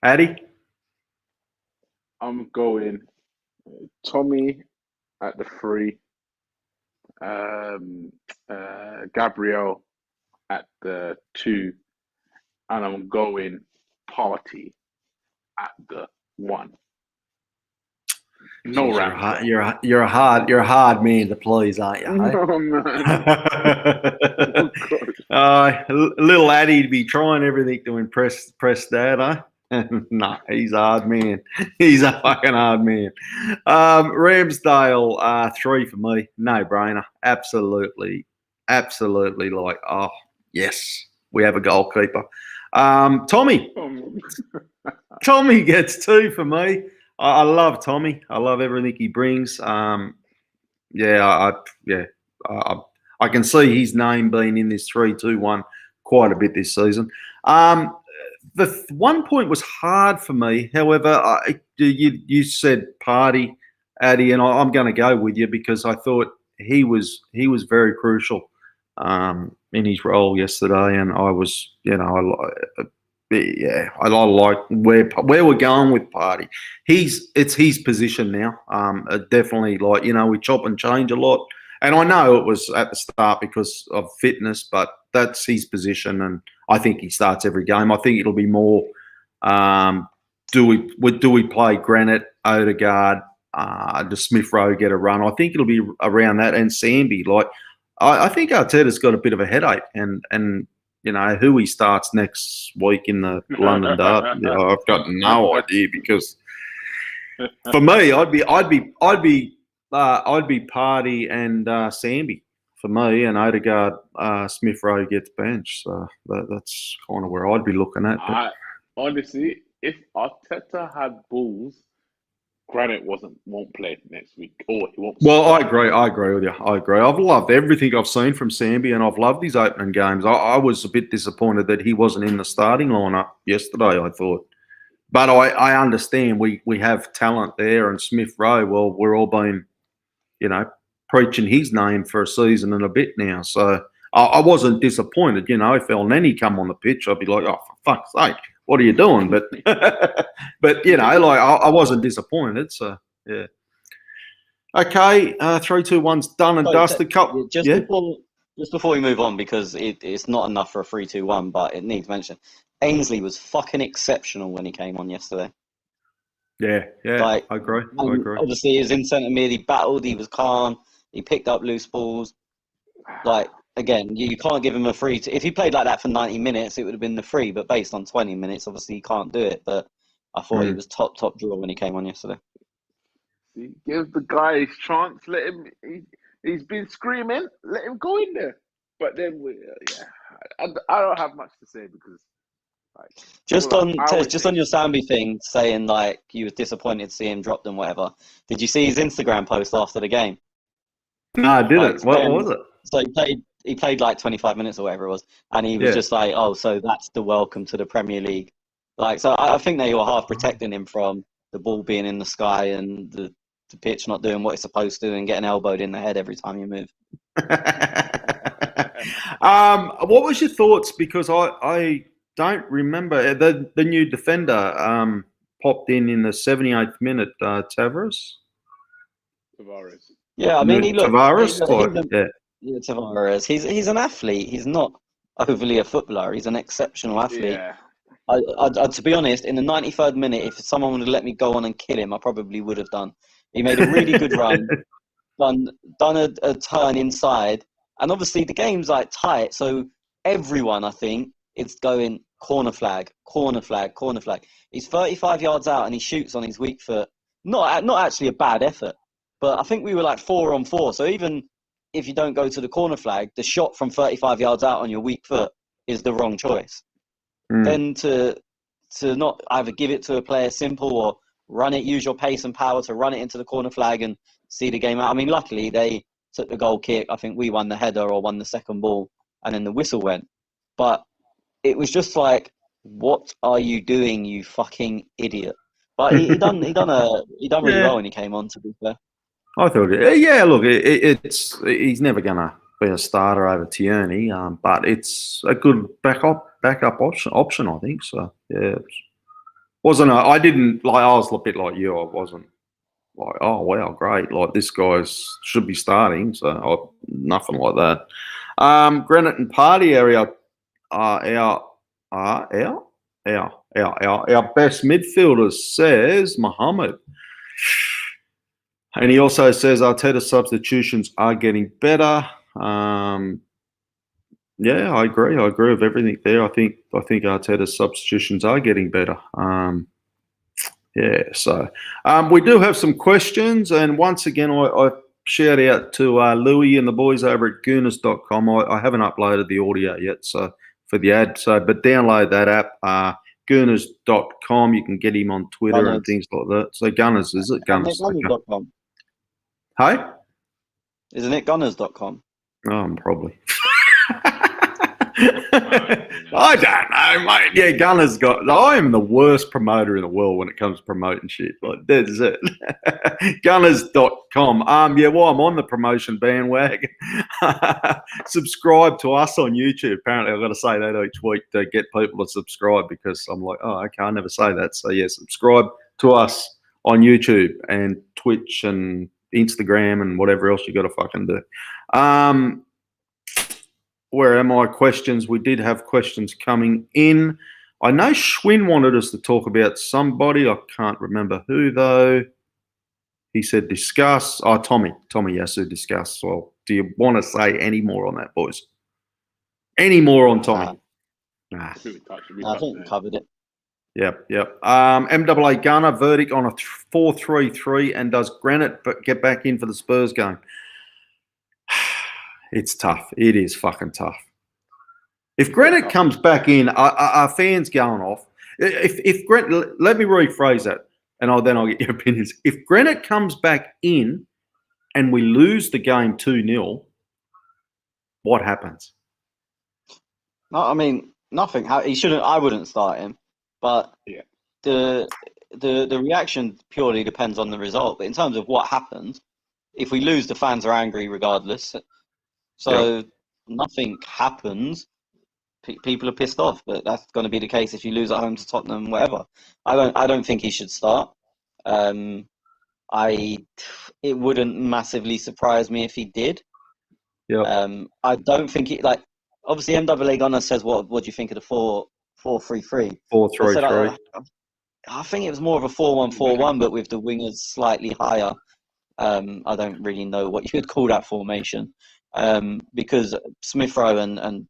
Addy? I'm going Tommy at the 3, Gabriel at the 2, and I'm going Party at the 1. No Ramsdale. You're a hard man to please, aren't you? No, man. Little Addy to be trying everything to impress Dad, huh? No, he's a hard man. He's a fucking hard man. Ramsdale, 3 for me. No brainer. Absolutely. Like, oh, yes, we have a goalkeeper. Tommy. Tommy gets 2 for me. I love Tommy. I love everything he brings. I can see his name being in this 3-2-1 quite a bit this season. The 1 point was hard for me. However, you said Party, Addy, and I'm going to go with you because I thought he was very crucial in his role yesterday, and I was, I like where we're going with Party. It's his position now. Definitely, we chop and change a lot, and I know it was at the start because of fitness, but that's his position, and I think he starts every game. I think it'll be more. Do we play Granite, Odegaard, does Smith Rowe get a run? I think it'll be around that, and Sambi. I think Arteta's got a bit of a headache, and who he starts next week in the London Derby. I've got no idea because for me, I'd be Party and Sambi for me, and Odegaard, Smith Rowe gets benched. So that's kind of where I'd be looking at. Honestly, if Arteta had balls, Granite won't play next week, or he won't. Well, I agree with you. I agree. I've loved everything I've seen from Sambi, and I've loved his opening games. I was a bit disappointed that he wasn't in the starting lineup yesterday, I thought. But I understand we have talent there, and Smith Rowe, well, we're all been, preaching his name for a season and a bit now. So I wasn't disappointed. If El Neni come on the pitch, I'd be like, oh, for fuck's sake, what are you doing? But I wasn't disappointed. So yeah. Okay, 3-2-1's done and dusted. Just before we move on, because it's not enough for a 3-2-1, but it needs mention. Ainsley was fucking exceptional when he came on yesterday. Yeah, I agree. Obviously, he was in centre mid. He battled. He was calm. He picked up loose balls. Again, you can't give him a free. If he played like that for 90 minutes, it would have been the free. But based on 20 minutes, obviously, you can't do it. But I thought he was top draw when he came on yesterday. Give the guy his chance. Let him. He's been screaming. Let him go in there. But then, I don't have much to say because like Just all on I always just say, on your Sambi thing, saying like you were disappointed to see him dropped and whatever. Did you see his Instagram post after the game? No, I Like didn't. What saying, was it? so he played like 25 minutes or whatever it was, and he was Yeah. just like, oh, so that's the welcome to the Premier League. Like, so I think they were half protecting him from the ball being in the sky and the pitch not doing what it's supposed to and getting elbowed in the head every time you move. What was your thoughts? Because I don't remember the new defender popped in the 78th minute. Tavares. Tavares. Yeah, I mean, Tavares. Yeah, Tavares. He's an athlete. He's not overly a footballer. He's an exceptional athlete. Yeah. To be honest, in the 93rd minute, if someone would have let me go on and kill him, I probably would have done. He made a really good run, done a turn inside, and obviously the game's like tight, so everyone, I think, is going corner flag, corner flag, corner flag. He's 35 yards out and he shoots on his weak foot. Not actually a bad effort, but I think we were like 4-on-4. So even if you don't go to the corner flag, the shot from 35 yards out on your weak foot is the wrong choice. Then to not either give it to a player simple or run it, use your pace and power to run it into the corner flag and see the game out. I mean, luckily they took the goal kick. I think we won the header or won the second ball, and then the whistle went. But it was just like, what are you doing, you fucking idiot? But he done really well when he came on, to be fair. I thought, yeah, look, it's he's never gonna be a starter over Tierney, but it's a good backup option, I think. So yeah, wasn't I didn't like. I was a bit like you. I wasn't like, oh wow, great, like this guy's should be starting. So nothing like that. Granite and Party area, our best midfielders, says Mohammed. And he also says Arteta's substitutions are getting better. Yeah, I agree. I agree with everything there. I think Arteta's substitutions are getting better. Yeah, so we do have some questions, and once again, I shout out to Louis and the boys over at Gooners.com. I haven't uploaded the audio yet, so for the ad. But download that app, Gooners.com. You can get him on Twitter Gunners. and things like that. So Gunners, is it Gunners? Gunners.com. Hey? Isn't it Gunners.com? Probably. I don't know, mate. Yeah, Gunners I am the worst promoter in the world when it comes to promoting shit. Like, that's it. Gunners.com. Yeah, well, I'm on the promotion bandwagon. Subscribe to us on YouTube. Apparently, I've got to say that each week to get people to subscribe because I'm like, oh, okay, I never say that. So, yeah, subscribe to us on YouTube and Twitch and Instagram and whatever else you got to fucking do. Where am I? Questions. We did have questions coming in. I know Schwinn wanted us to talk about somebody. I can't remember who, though. He said discuss. Oh, Tommy Yasu, discuss. Well, do you want to say any more on that, boys? Any more on Tommy? Nah. I think we covered it. Yep. MAA Gunner, verdict on a 4-3-3, and does Granite get back in for the Spurs game? It's tough. It is fucking tough. If Granite comes back in, are fans going off? If Granite, let me rephrase that, and then I'll get your opinions. If Granite comes back in and we lose the game 2-0, what happens? No, I mean nothing. He shouldn't. I wouldn't start him. But yeah, the reaction purely depends on the result. But in terms of what happens, if we lose, the fans are angry regardless. So nothing happens. People are pissed off, but that's going to be the case if you lose at home to Tottenham, whatever. I don't think he should start. It wouldn't massively surprise me if he did. Yeah. I don't think it obviously MAA Gunner says what do you think of the 4-3-3? 4-3-3. I think it was more of a 4-1-4-1, but with the wingers slightly higher. I don't really know what you would call that formation. Because Smith Rowe and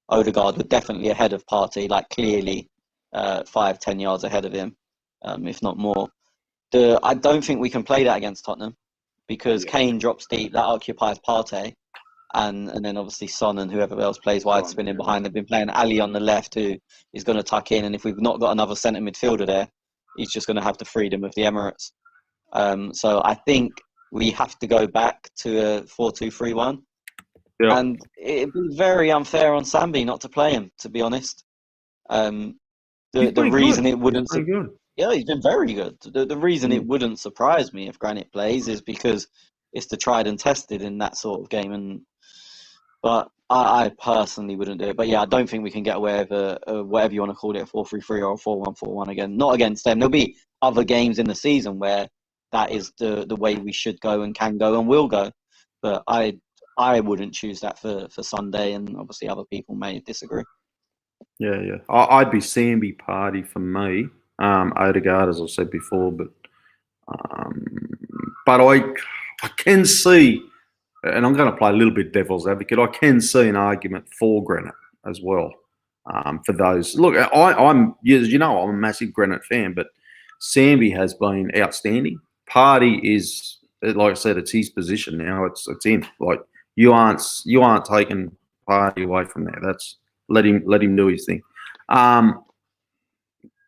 Odegaard were definitely ahead of Partey, like clearly 5-10 yards ahead of him, if not more. I don't think we can play that against Tottenham because Kane drops deep, that occupies Partey, and then obviously Son and whoever else plays wide spinning behind. They've been playing Ali on the left, who is going to tuck in, and if we've not got another centre midfielder there, he's just going to have the freedom of the Emirates. So I think we have to go back to a 4-2-3-1. Yeah. And it'd be very unfair on Sambi not to play him, to be honest. The reason good. it wouldn't... Good. Yeah, he's been very good. The reason it wouldn't surprise me if Granit plays is because it's the tried and tested in that sort of game. But I personally wouldn't do it. But yeah, I don't think we can get away with a whatever you want to call it, a 4-3-3 or a 4-1-4-1 again. Not against them. There'll be other games in the season where that is the way we should go and can go and will go. But I wouldn't choose that for Sunday, and obviously other people may disagree. Yeah. I'd be Sambi Party for me. Odegaard, as I said before, but I can see, and I'm going to play a little bit devil's advocate. I can see an argument for Granit as well. For those, look, I'm a massive Granit fan, but Sambi has been outstanding. Party is, like I said, it's his position now. It's him. Like you aren't taking Party away from there. That's let him do his thing.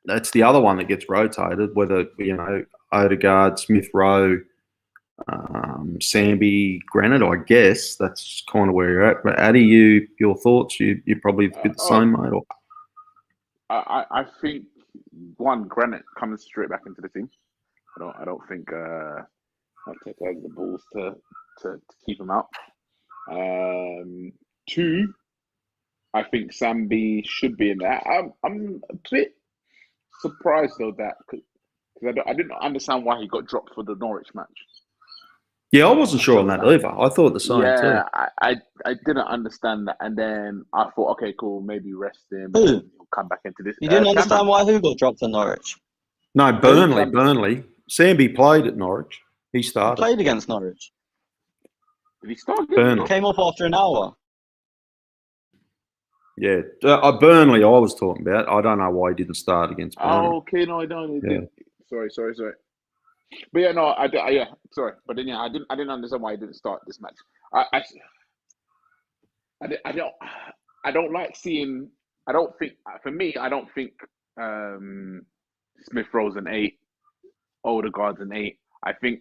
That's the other one that gets rotated, whether, Odegaard, Smith Rowe, Sambi, Granit, I guess. That's kind of where you're at. But Addy, your thoughts? You're probably a bit the same, mate? Or? I think, Granit comes straight back into the team. I don't think Arteta has the balls to keep him out. 2, I think Sambi should be in there. I'm a bit surprised though that because I didn't understand why he got dropped for the Norwich match. Yeah, I wasn't sure on that either. I thought the same too. I didn't understand that, and then I thought, okay, cool, maybe rest him. Who? He'll come back into this. You didn't understand why who got dropped for Norwich? No, Burnley. Sambi played at Norwich. He started. He played against Norwich. Did he start? Burnley. He came off after an hour. Yeah, Burnley I was talking about. I don't know why he didn't start against Burnley. Oh, okay, no, I don't. Yeah. Sorry. But yeah, no, sorry. But then I didn't understand why he didn't start this match. I don't like seeing. I don't think Smith Rowe's an 8, Odegaard's an 8. I think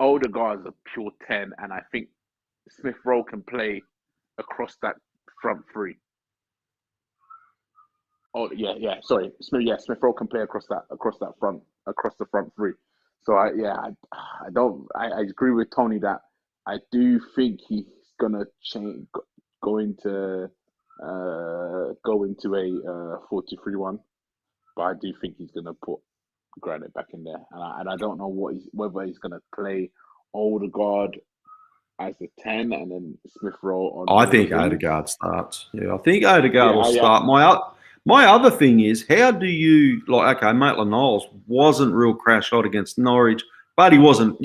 Odegaard's a pure 10, and I think Smith Rowe can play across that front 3. Oh yeah. Sorry, Smith Rowe can play across the front 3. So I agree with Tony that I do think he's gonna go into a 4-2-3-1, but I do think he's gonna put Granit back in there, and I don't know whether he's gonna play Odegaard as a 10 and then Smith Rowe on. I think Odegaard starts. Yeah, I think Odegaard will start. My other thing is, how do you Maitland-Niles wasn't real crash hot against Norwich, but he wasn't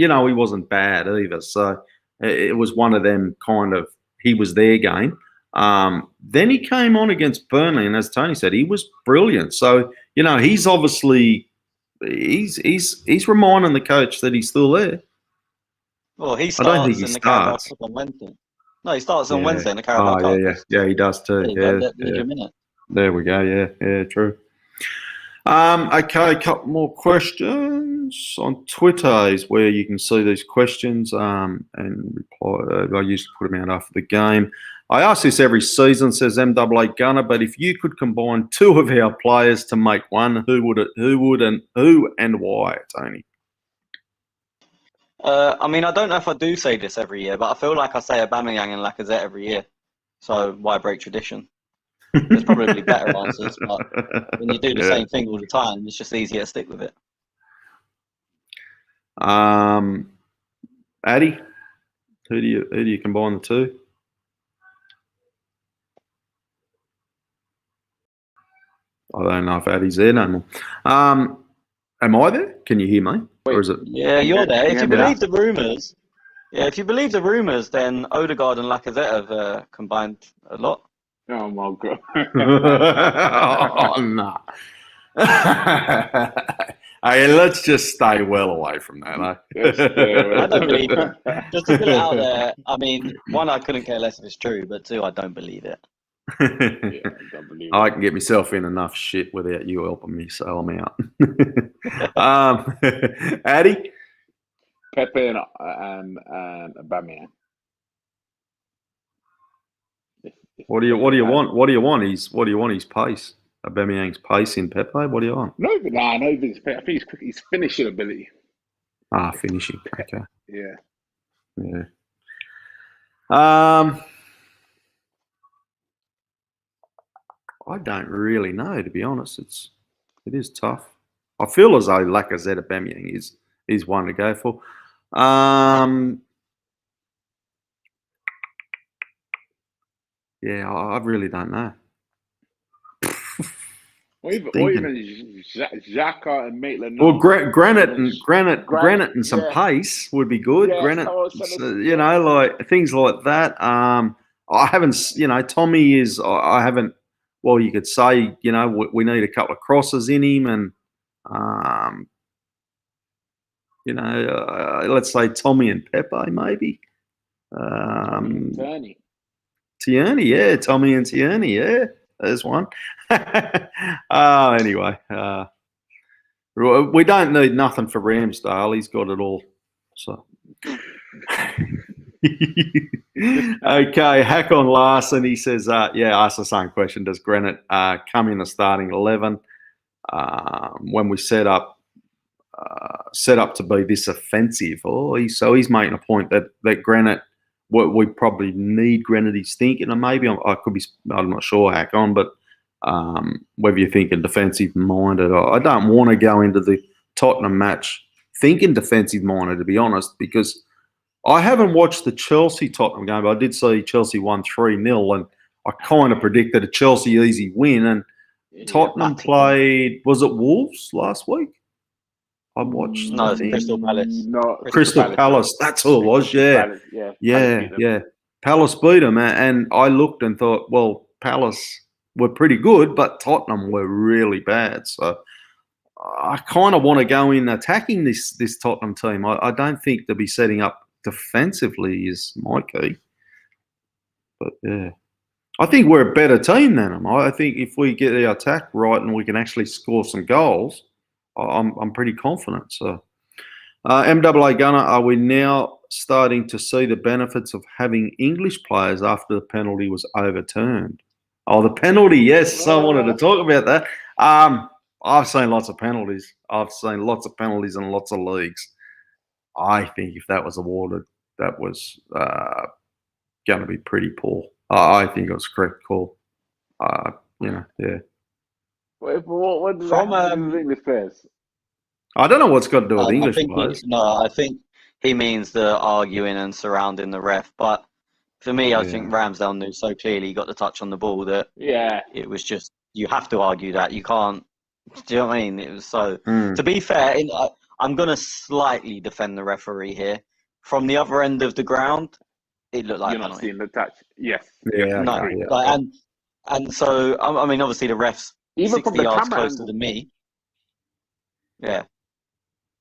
bad either. So it was one of them kind of, he was their game. Then he came on against Burnley, and as Tony said, he was brilliant. So he's obviously he's reminding the coach that he's still there. Well, he starts in the Carabao Cup on Wednesday. No, he starts on Wednesday in the Carabao Cup. Yeah, he does too. There we go. Yeah, true. Okay, a couple more questions on Twitter is where you can see these questions and reply. I usually put them out after the game. I ask this every season, says MAA Gunner, but if you could combine 2 of our players to make one, who and why, Tony? I don't know if I do say this every year, but I feel like I say Aubameyang and Lacazette every year. So why break tradition? There's probably better answers, but when you do the same thing all the time, it's just easier to stick with it. Addy, who do you combine the 2? I don't know if Addy's there no more. Am I there? Can you hear me? Or is it? Yeah, you're there. If you believe the rumours, then Odegaard and Lacazette have combined a lot. Oh my God. Oh no. Hey, let's just stay well away from that, Yes, I don't believe yeah. it. Just to put it out there, I mean, one, I couldn't care less if it's true, but two, I don't believe it. Yeah, I don't believe I it. can get myself in enough shit without you helping me, so I'm out. Addy, Pepe and Aubameyang. If what do you Pepe had- want? What do you want? His pace. Aubameyang's pace in Pepe. What do you want? No, I think his finishing ability. Finishing. Okay. Yeah. Yeah. I don't really know, to be honest. It is tough. I feel as though Lacazette Aubameyang is one to go for. Yeah, I really don't know. Or even Xhaka and Maitland. Well, granite and some pace would be good. Yeah, Granite, so, you know, like things like that. I haven't, you know, Tommy is. I haven't. Well, you could say, you know, we need a couple of crosses in him, and you know, let's say Tommy and Pepe maybe. Tierney. Tierney, yeah, Tommy and Tierney, yeah, there's one. Anyway, we don't need nothing for Ramsdale. He's got it all. So, okay, Hack on Larson. He says, yeah, ask the same question. Does Granite come in the starting 11 when we set up to be this offensive? So he's making a point that Granite. We probably need Granite. He's thinking, and maybe I could be. I'm not sure, Hack on, but whether you're thinking defensive minded, I don't want to go into the Tottenham match thinking defensive minded, to be honest, because I haven't watched the Chelsea Tottenham game, but I did see Chelsea won 3-0, and I kind of predicted a Chelsea easy win. And Tottenham played. Was it Wolves last week? I watched. No, Crystal Palace. No, Crystal Palace. That's all it was. Yeah. Palace Yeah. Palace beat them, and I looked and thought, well, Palace were pretty good, but Tottenham were really bad. So I kind of want to go in attacking this Tottenham team. I don't think to be setting up defensively is my key. But yeah, I think we're a better team than them. I think if we get the attack right and we can actually score some goals, I'm pretty confident. So, MAA Gunner, are we now starting to see the benefits of having English players after the penalty was overturned? Oh, the penalty, yes. I wanted to talk about that. I've seen lots of penalties. I've seen lots of penalties in lots of leagues. I think if that was awarded, that was going to be pretty poor. I think it was a correct call. Yeah. What does that have to do with English players? I don't know what's got to do with English players. I think he means the arguing and surrounding the ref. But for me, I think Ramsdale knew so clearly he got the touch on the ball that it was just, you have to argue that. You can't, do you know what I mean? It was so, to be fair, I'm going to slightly defend the referee here. From the other end of the ground, it looked like you're not seeing the touch. Yes. Yeah. No. Okay, Like, and so, I mean, obviously the ref's Even 60 from the yards camera closer than me. Yeah.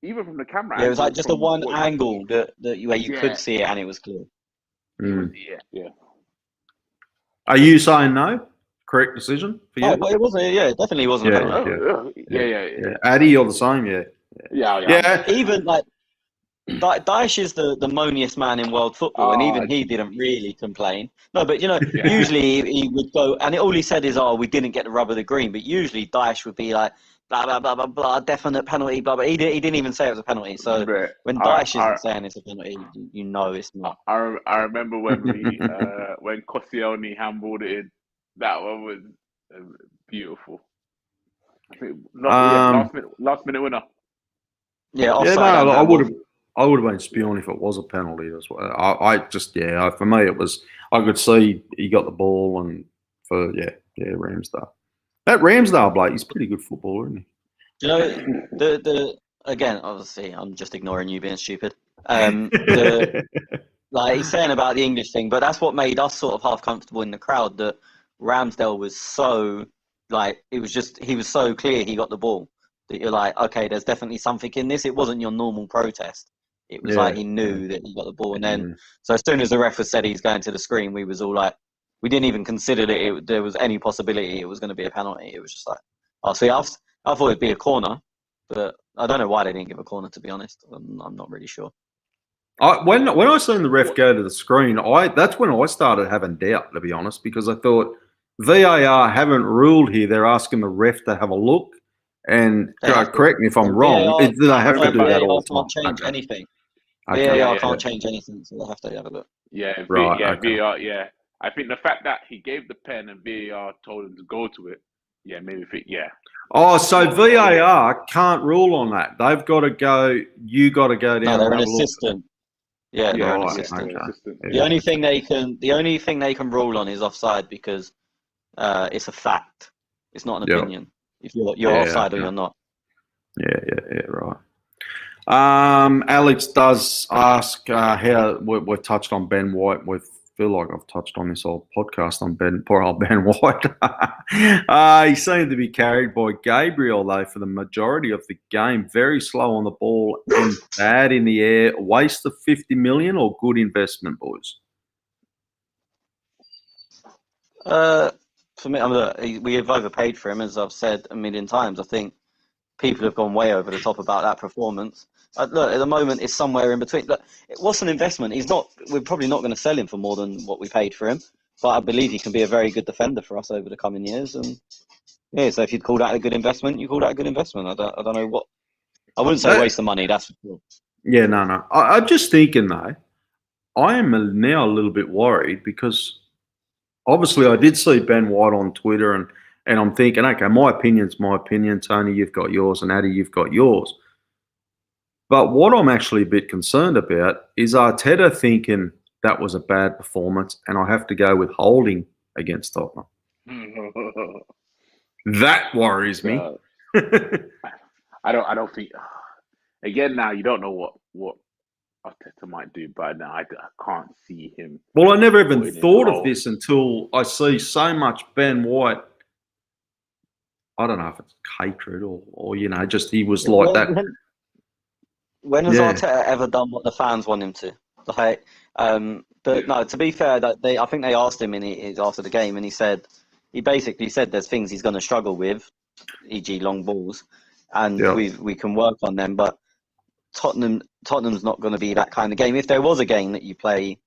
Even from the camera. Yeah, it was like just a one angle where you could see it and it was clear. Yeah. Are you saying no? Correct decision for you? Oh, but it wasn't. Yeah, it definitely wasn't. Yeah. Addy, you're the same. Yeah. Even like Daesh is the moaniest man in world football, and even he didn't really complain. No, but usually he would go, and all he said is, "Oh, we didn't get the rub of the green." But usually Daesh would be like, "Blah blah blah blah blah, definite penalty." Blah blah. He didn't even say it was a penalty. So when Daesh isn't saying it's a penalty, you know it's not. I remember when we when Koscielny handballed it in. That one was beautiful. I think last minute winner. Yeah, I would have been spewing if it was a penalty as well. For me it was. I could see he got the ball, and for Ramsdale. That Ramsdale bloke, he's a pretty good footballer, isn't he? Do you know the again? Obviously, I'm just ignoring you being stupid. Like he's saying about the English thing, but that's what made us sort of half comfortable in the crowd. That Ramsdale was so he was so clear he got the ball that you're like, okay, there's definitely something in this. It wasn't your normal protest. It was like he knew that he got the ball, and then so as soon as the ref said he's going to the screen, we was all like, we didn't even consider that there was any possibility it was going to be a penalty. It was just like, oh, see, I thought it'd be a corner, but I don't know why they didn't give a corner. To be honest, I'm not really sure. When I seen the ref go to the screen, that's when I started having doubt, to be honest, because I thought VAR haven't ruled here. They're asking the ref to have a look, and correct me if I'm wrong. VAR, They have to do that all the time. Can't change anything. Okay. VAR can't change anything, so they have to have a look. Yeah, Right, okay. VAR. Yeah, I think the fact that he gave the pen and VAR told him to go to it. Yeah, maybe Oh, so VAR can't rule on that. They've got to go. You got to go down. No, they're and an have a look. assistant. Yeah, they're an Right, assistant. okay. The only thing they can rule on is offside because it's a fact. It's not an opinion. If you're offside or you're not. Yeah, right. Alex does ask how we've touched on Ben White. We feel like I've touched on this whole podcast on poor old Ben White. He seemed to be carried by Gabriel though for the majority of the game. Very slow on the ball and bad in the air. Waste of 50 million or good investment, boys? For me, we have overpaid for him, as I've said a million times. I think people have gone way over the top about that performance. Look, at the moment, it's somewhere in between. Look, what's an investment? We're probably not going to sell him for more than what we paid for him. But I believe he can be a very good defender for us over the coming years. And yeah, so if you'd call that a good investment, you call that a good investment. I don't know what. I wouldn't say waste the money. That's for sure. Yeah, no. I'm just thinking though. I am now a little bit worried because obviously I did see Ben White on Twitter and I'm thinking, okay, my opinion's my opinion. Tony, you've got yours, and Addy, you've got yours. But what I'm actually a bit concerned about is Arteta thinking that was a bad performance, and I have to go with holding against Tottenham. That worries me. I don't think. Again, now you don't know what Arteta might do, but now I can't see him. Well, I never even thought of this until I see so much Ben White. I don't know if it's hatred or just he was like that. When has Arteta ever done what the fans want him to? Like, but no. To be fair, I think they asked him after the game, and he basically said there's things he's going to struggle with, e.g. long balls, and we can work on them. But Tottenham's not going to be that kind of game. If there was a game that you play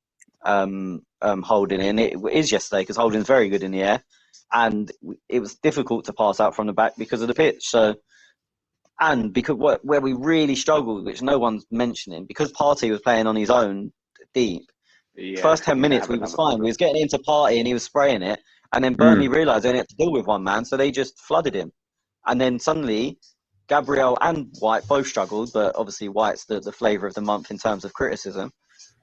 Holding in, it is yesterday because Holding's very good in the air, and it was difficult to pass out from the back because of the pitch. So. And because where we really struggled, which no one's mentioning, because Partey was playing on his own deep. First 10 minutes we was fine. We was getting into Partey and he was spraying it, and then Burnley realised they didn't have to deal with one man, so they just flooded him. And then suddenly, Gabriel and White both struggled, but obviously White's the flavour of the month in terms of criticism.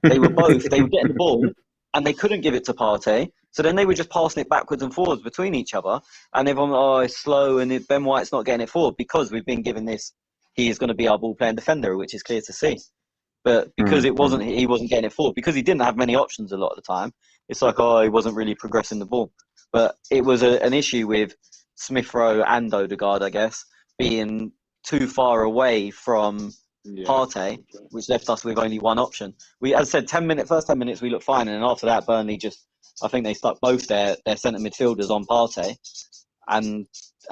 They were getting the ball, and they couldn't give it to Partey. So then they were just passing it backwards and forwards between each other. And everyone, it's slow, and Ben White's not getting it forward because we've been given this, he is going to be our ball-playing defender, which is clear to see. But because he wasn't getting it forward, because he didn't have many options a lot of the time, it's like, he wasn't really progressing the ball. But it was an issue with Smith Rowe and Odegaard, I guess, being too far away from Partey, which left us with only one option. We, as I said, first 10 minutes we looked fine, and then after that, Burnley I think they stuck both their centre midfielders on Partey, and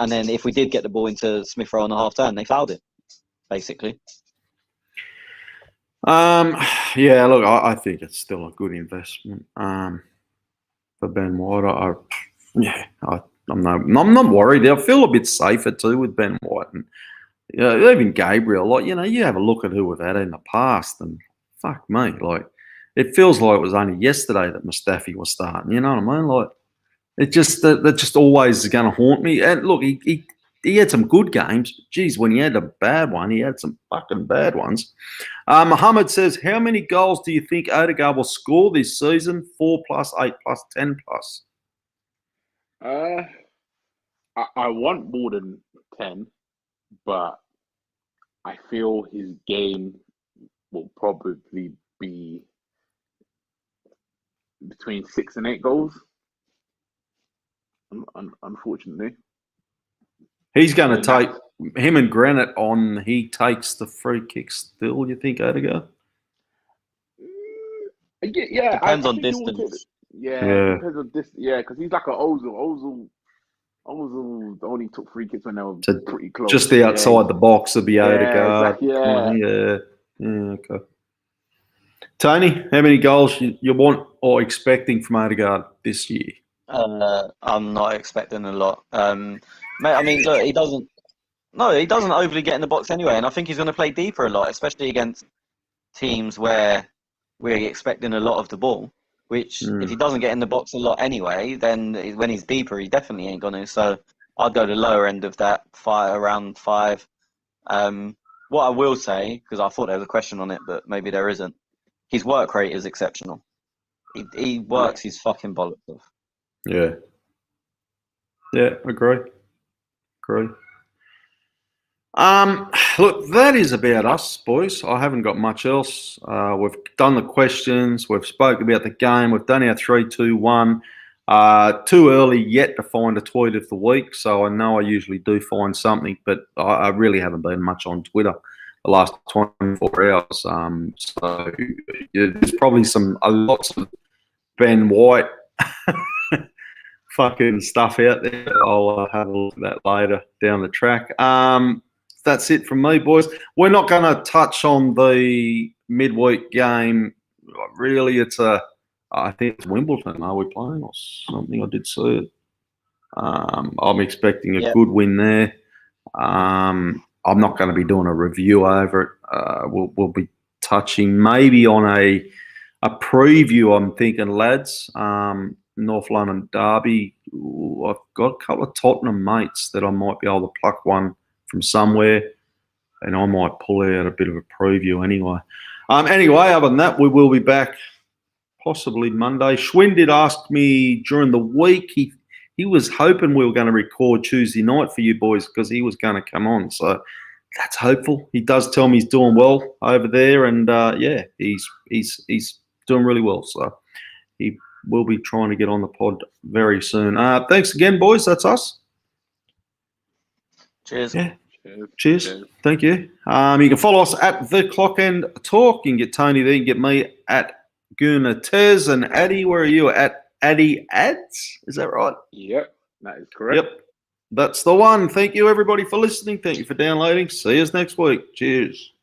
then if we did get the ball into Smith Rowe on the half turn, they fouled it, basically. Yeah, look, I think it's still a good investment for Ben White. I'm not worried. I feel a bit safer too with Ben White, and even Gabriel. Like you have a look at who we've had in the past, and fuck me, like. It feels like it was only yesterday that Mustafi was starting. You know what I mean? Like, it just that just always is going to haunt me. And look, he had some good games. But geez, when he had a bad one, he had some fucking bad ones. Mohammed says, how many goals do you think Odegaard will score this season? 4+, 8+, 10+? I want more than 10, but I feel his game will probably be between 6 and 8 goals. Unfortunately, he's going to take him and Granite on, he takes the free kick still, you think, Odegaard? Yeah, Depends I on think he will take it. distance. Yeah, Yeah. it depends on this. Yeah, because he's like an Ozil. Ozil only took free kicks when they were So pretty close. just the outside the box would be Yeah, Odegaard. exactly. Yeah. Yeah, okay. Tony, how many goals you want or expecting from Odegaard this year? I'm not expecting a lot. Mate, I mean, look, he doesn't. No, he doesn't overly get in the box anyway, and I think he's going to play deeper a lot, especially against teams where we're expecting a lot of the ball. Which, if he doesn't get in the box a lot anyway, then when he's deeper, he definitely ain't going to. So I'd go the lower end of that, around 5. What I will say, because I thought there was a question on it, but maybe there isn't. His work rate is exceptional. He works his fucking bollocks off. Yeah. Yeah, agree. Look, that is about us, boys. I haven't got much else. We've done the questions. We've spoke about the game. We've done our 3-2-1. Too early yet to find a tweet of the week, so I know I usually do find something, but I really haven't been much on Twitter the last 24 hours. So there's probably lots of Ben White fucking stuff out there. I'll have a look at that later down the track. That's it from me, boys. We're not going to touch on the midweek game. Really, I think it's Wimbledon. Are we playing or something? I did see it. I'm expecting a good win there. I'm not going to be doing a review over it. We'll be touching maybe on a preview. I'm thinking, lads. North London derby. I've got a couple of Tottenham mates that I might be able to pluck one from somewhere, and I might pull out a bit of a preview anyway. Anyway, other than that, we will be back possibly Monday. Schwinn did ask me during the week. He was hoping we were going to record Tuesday night for you boys because he was going to come on. So that's hopeful. He does tell me he's doing well over there, and he's doing really well. So he will be trying to get on the pod very soon. Thanks again, boys. That's us. Cheers. Yeah. Cheers. Thank you. You can follow us at The Clock End Talk. You can get Tony there. You can get me at Guna Tez, and Addy. Where are you at? Addy Ads? Is that right? Yep, that is correct. Yep. That's the one. Thank you, everybody, for listening. Thank you for downloading. See us next week. Cheers.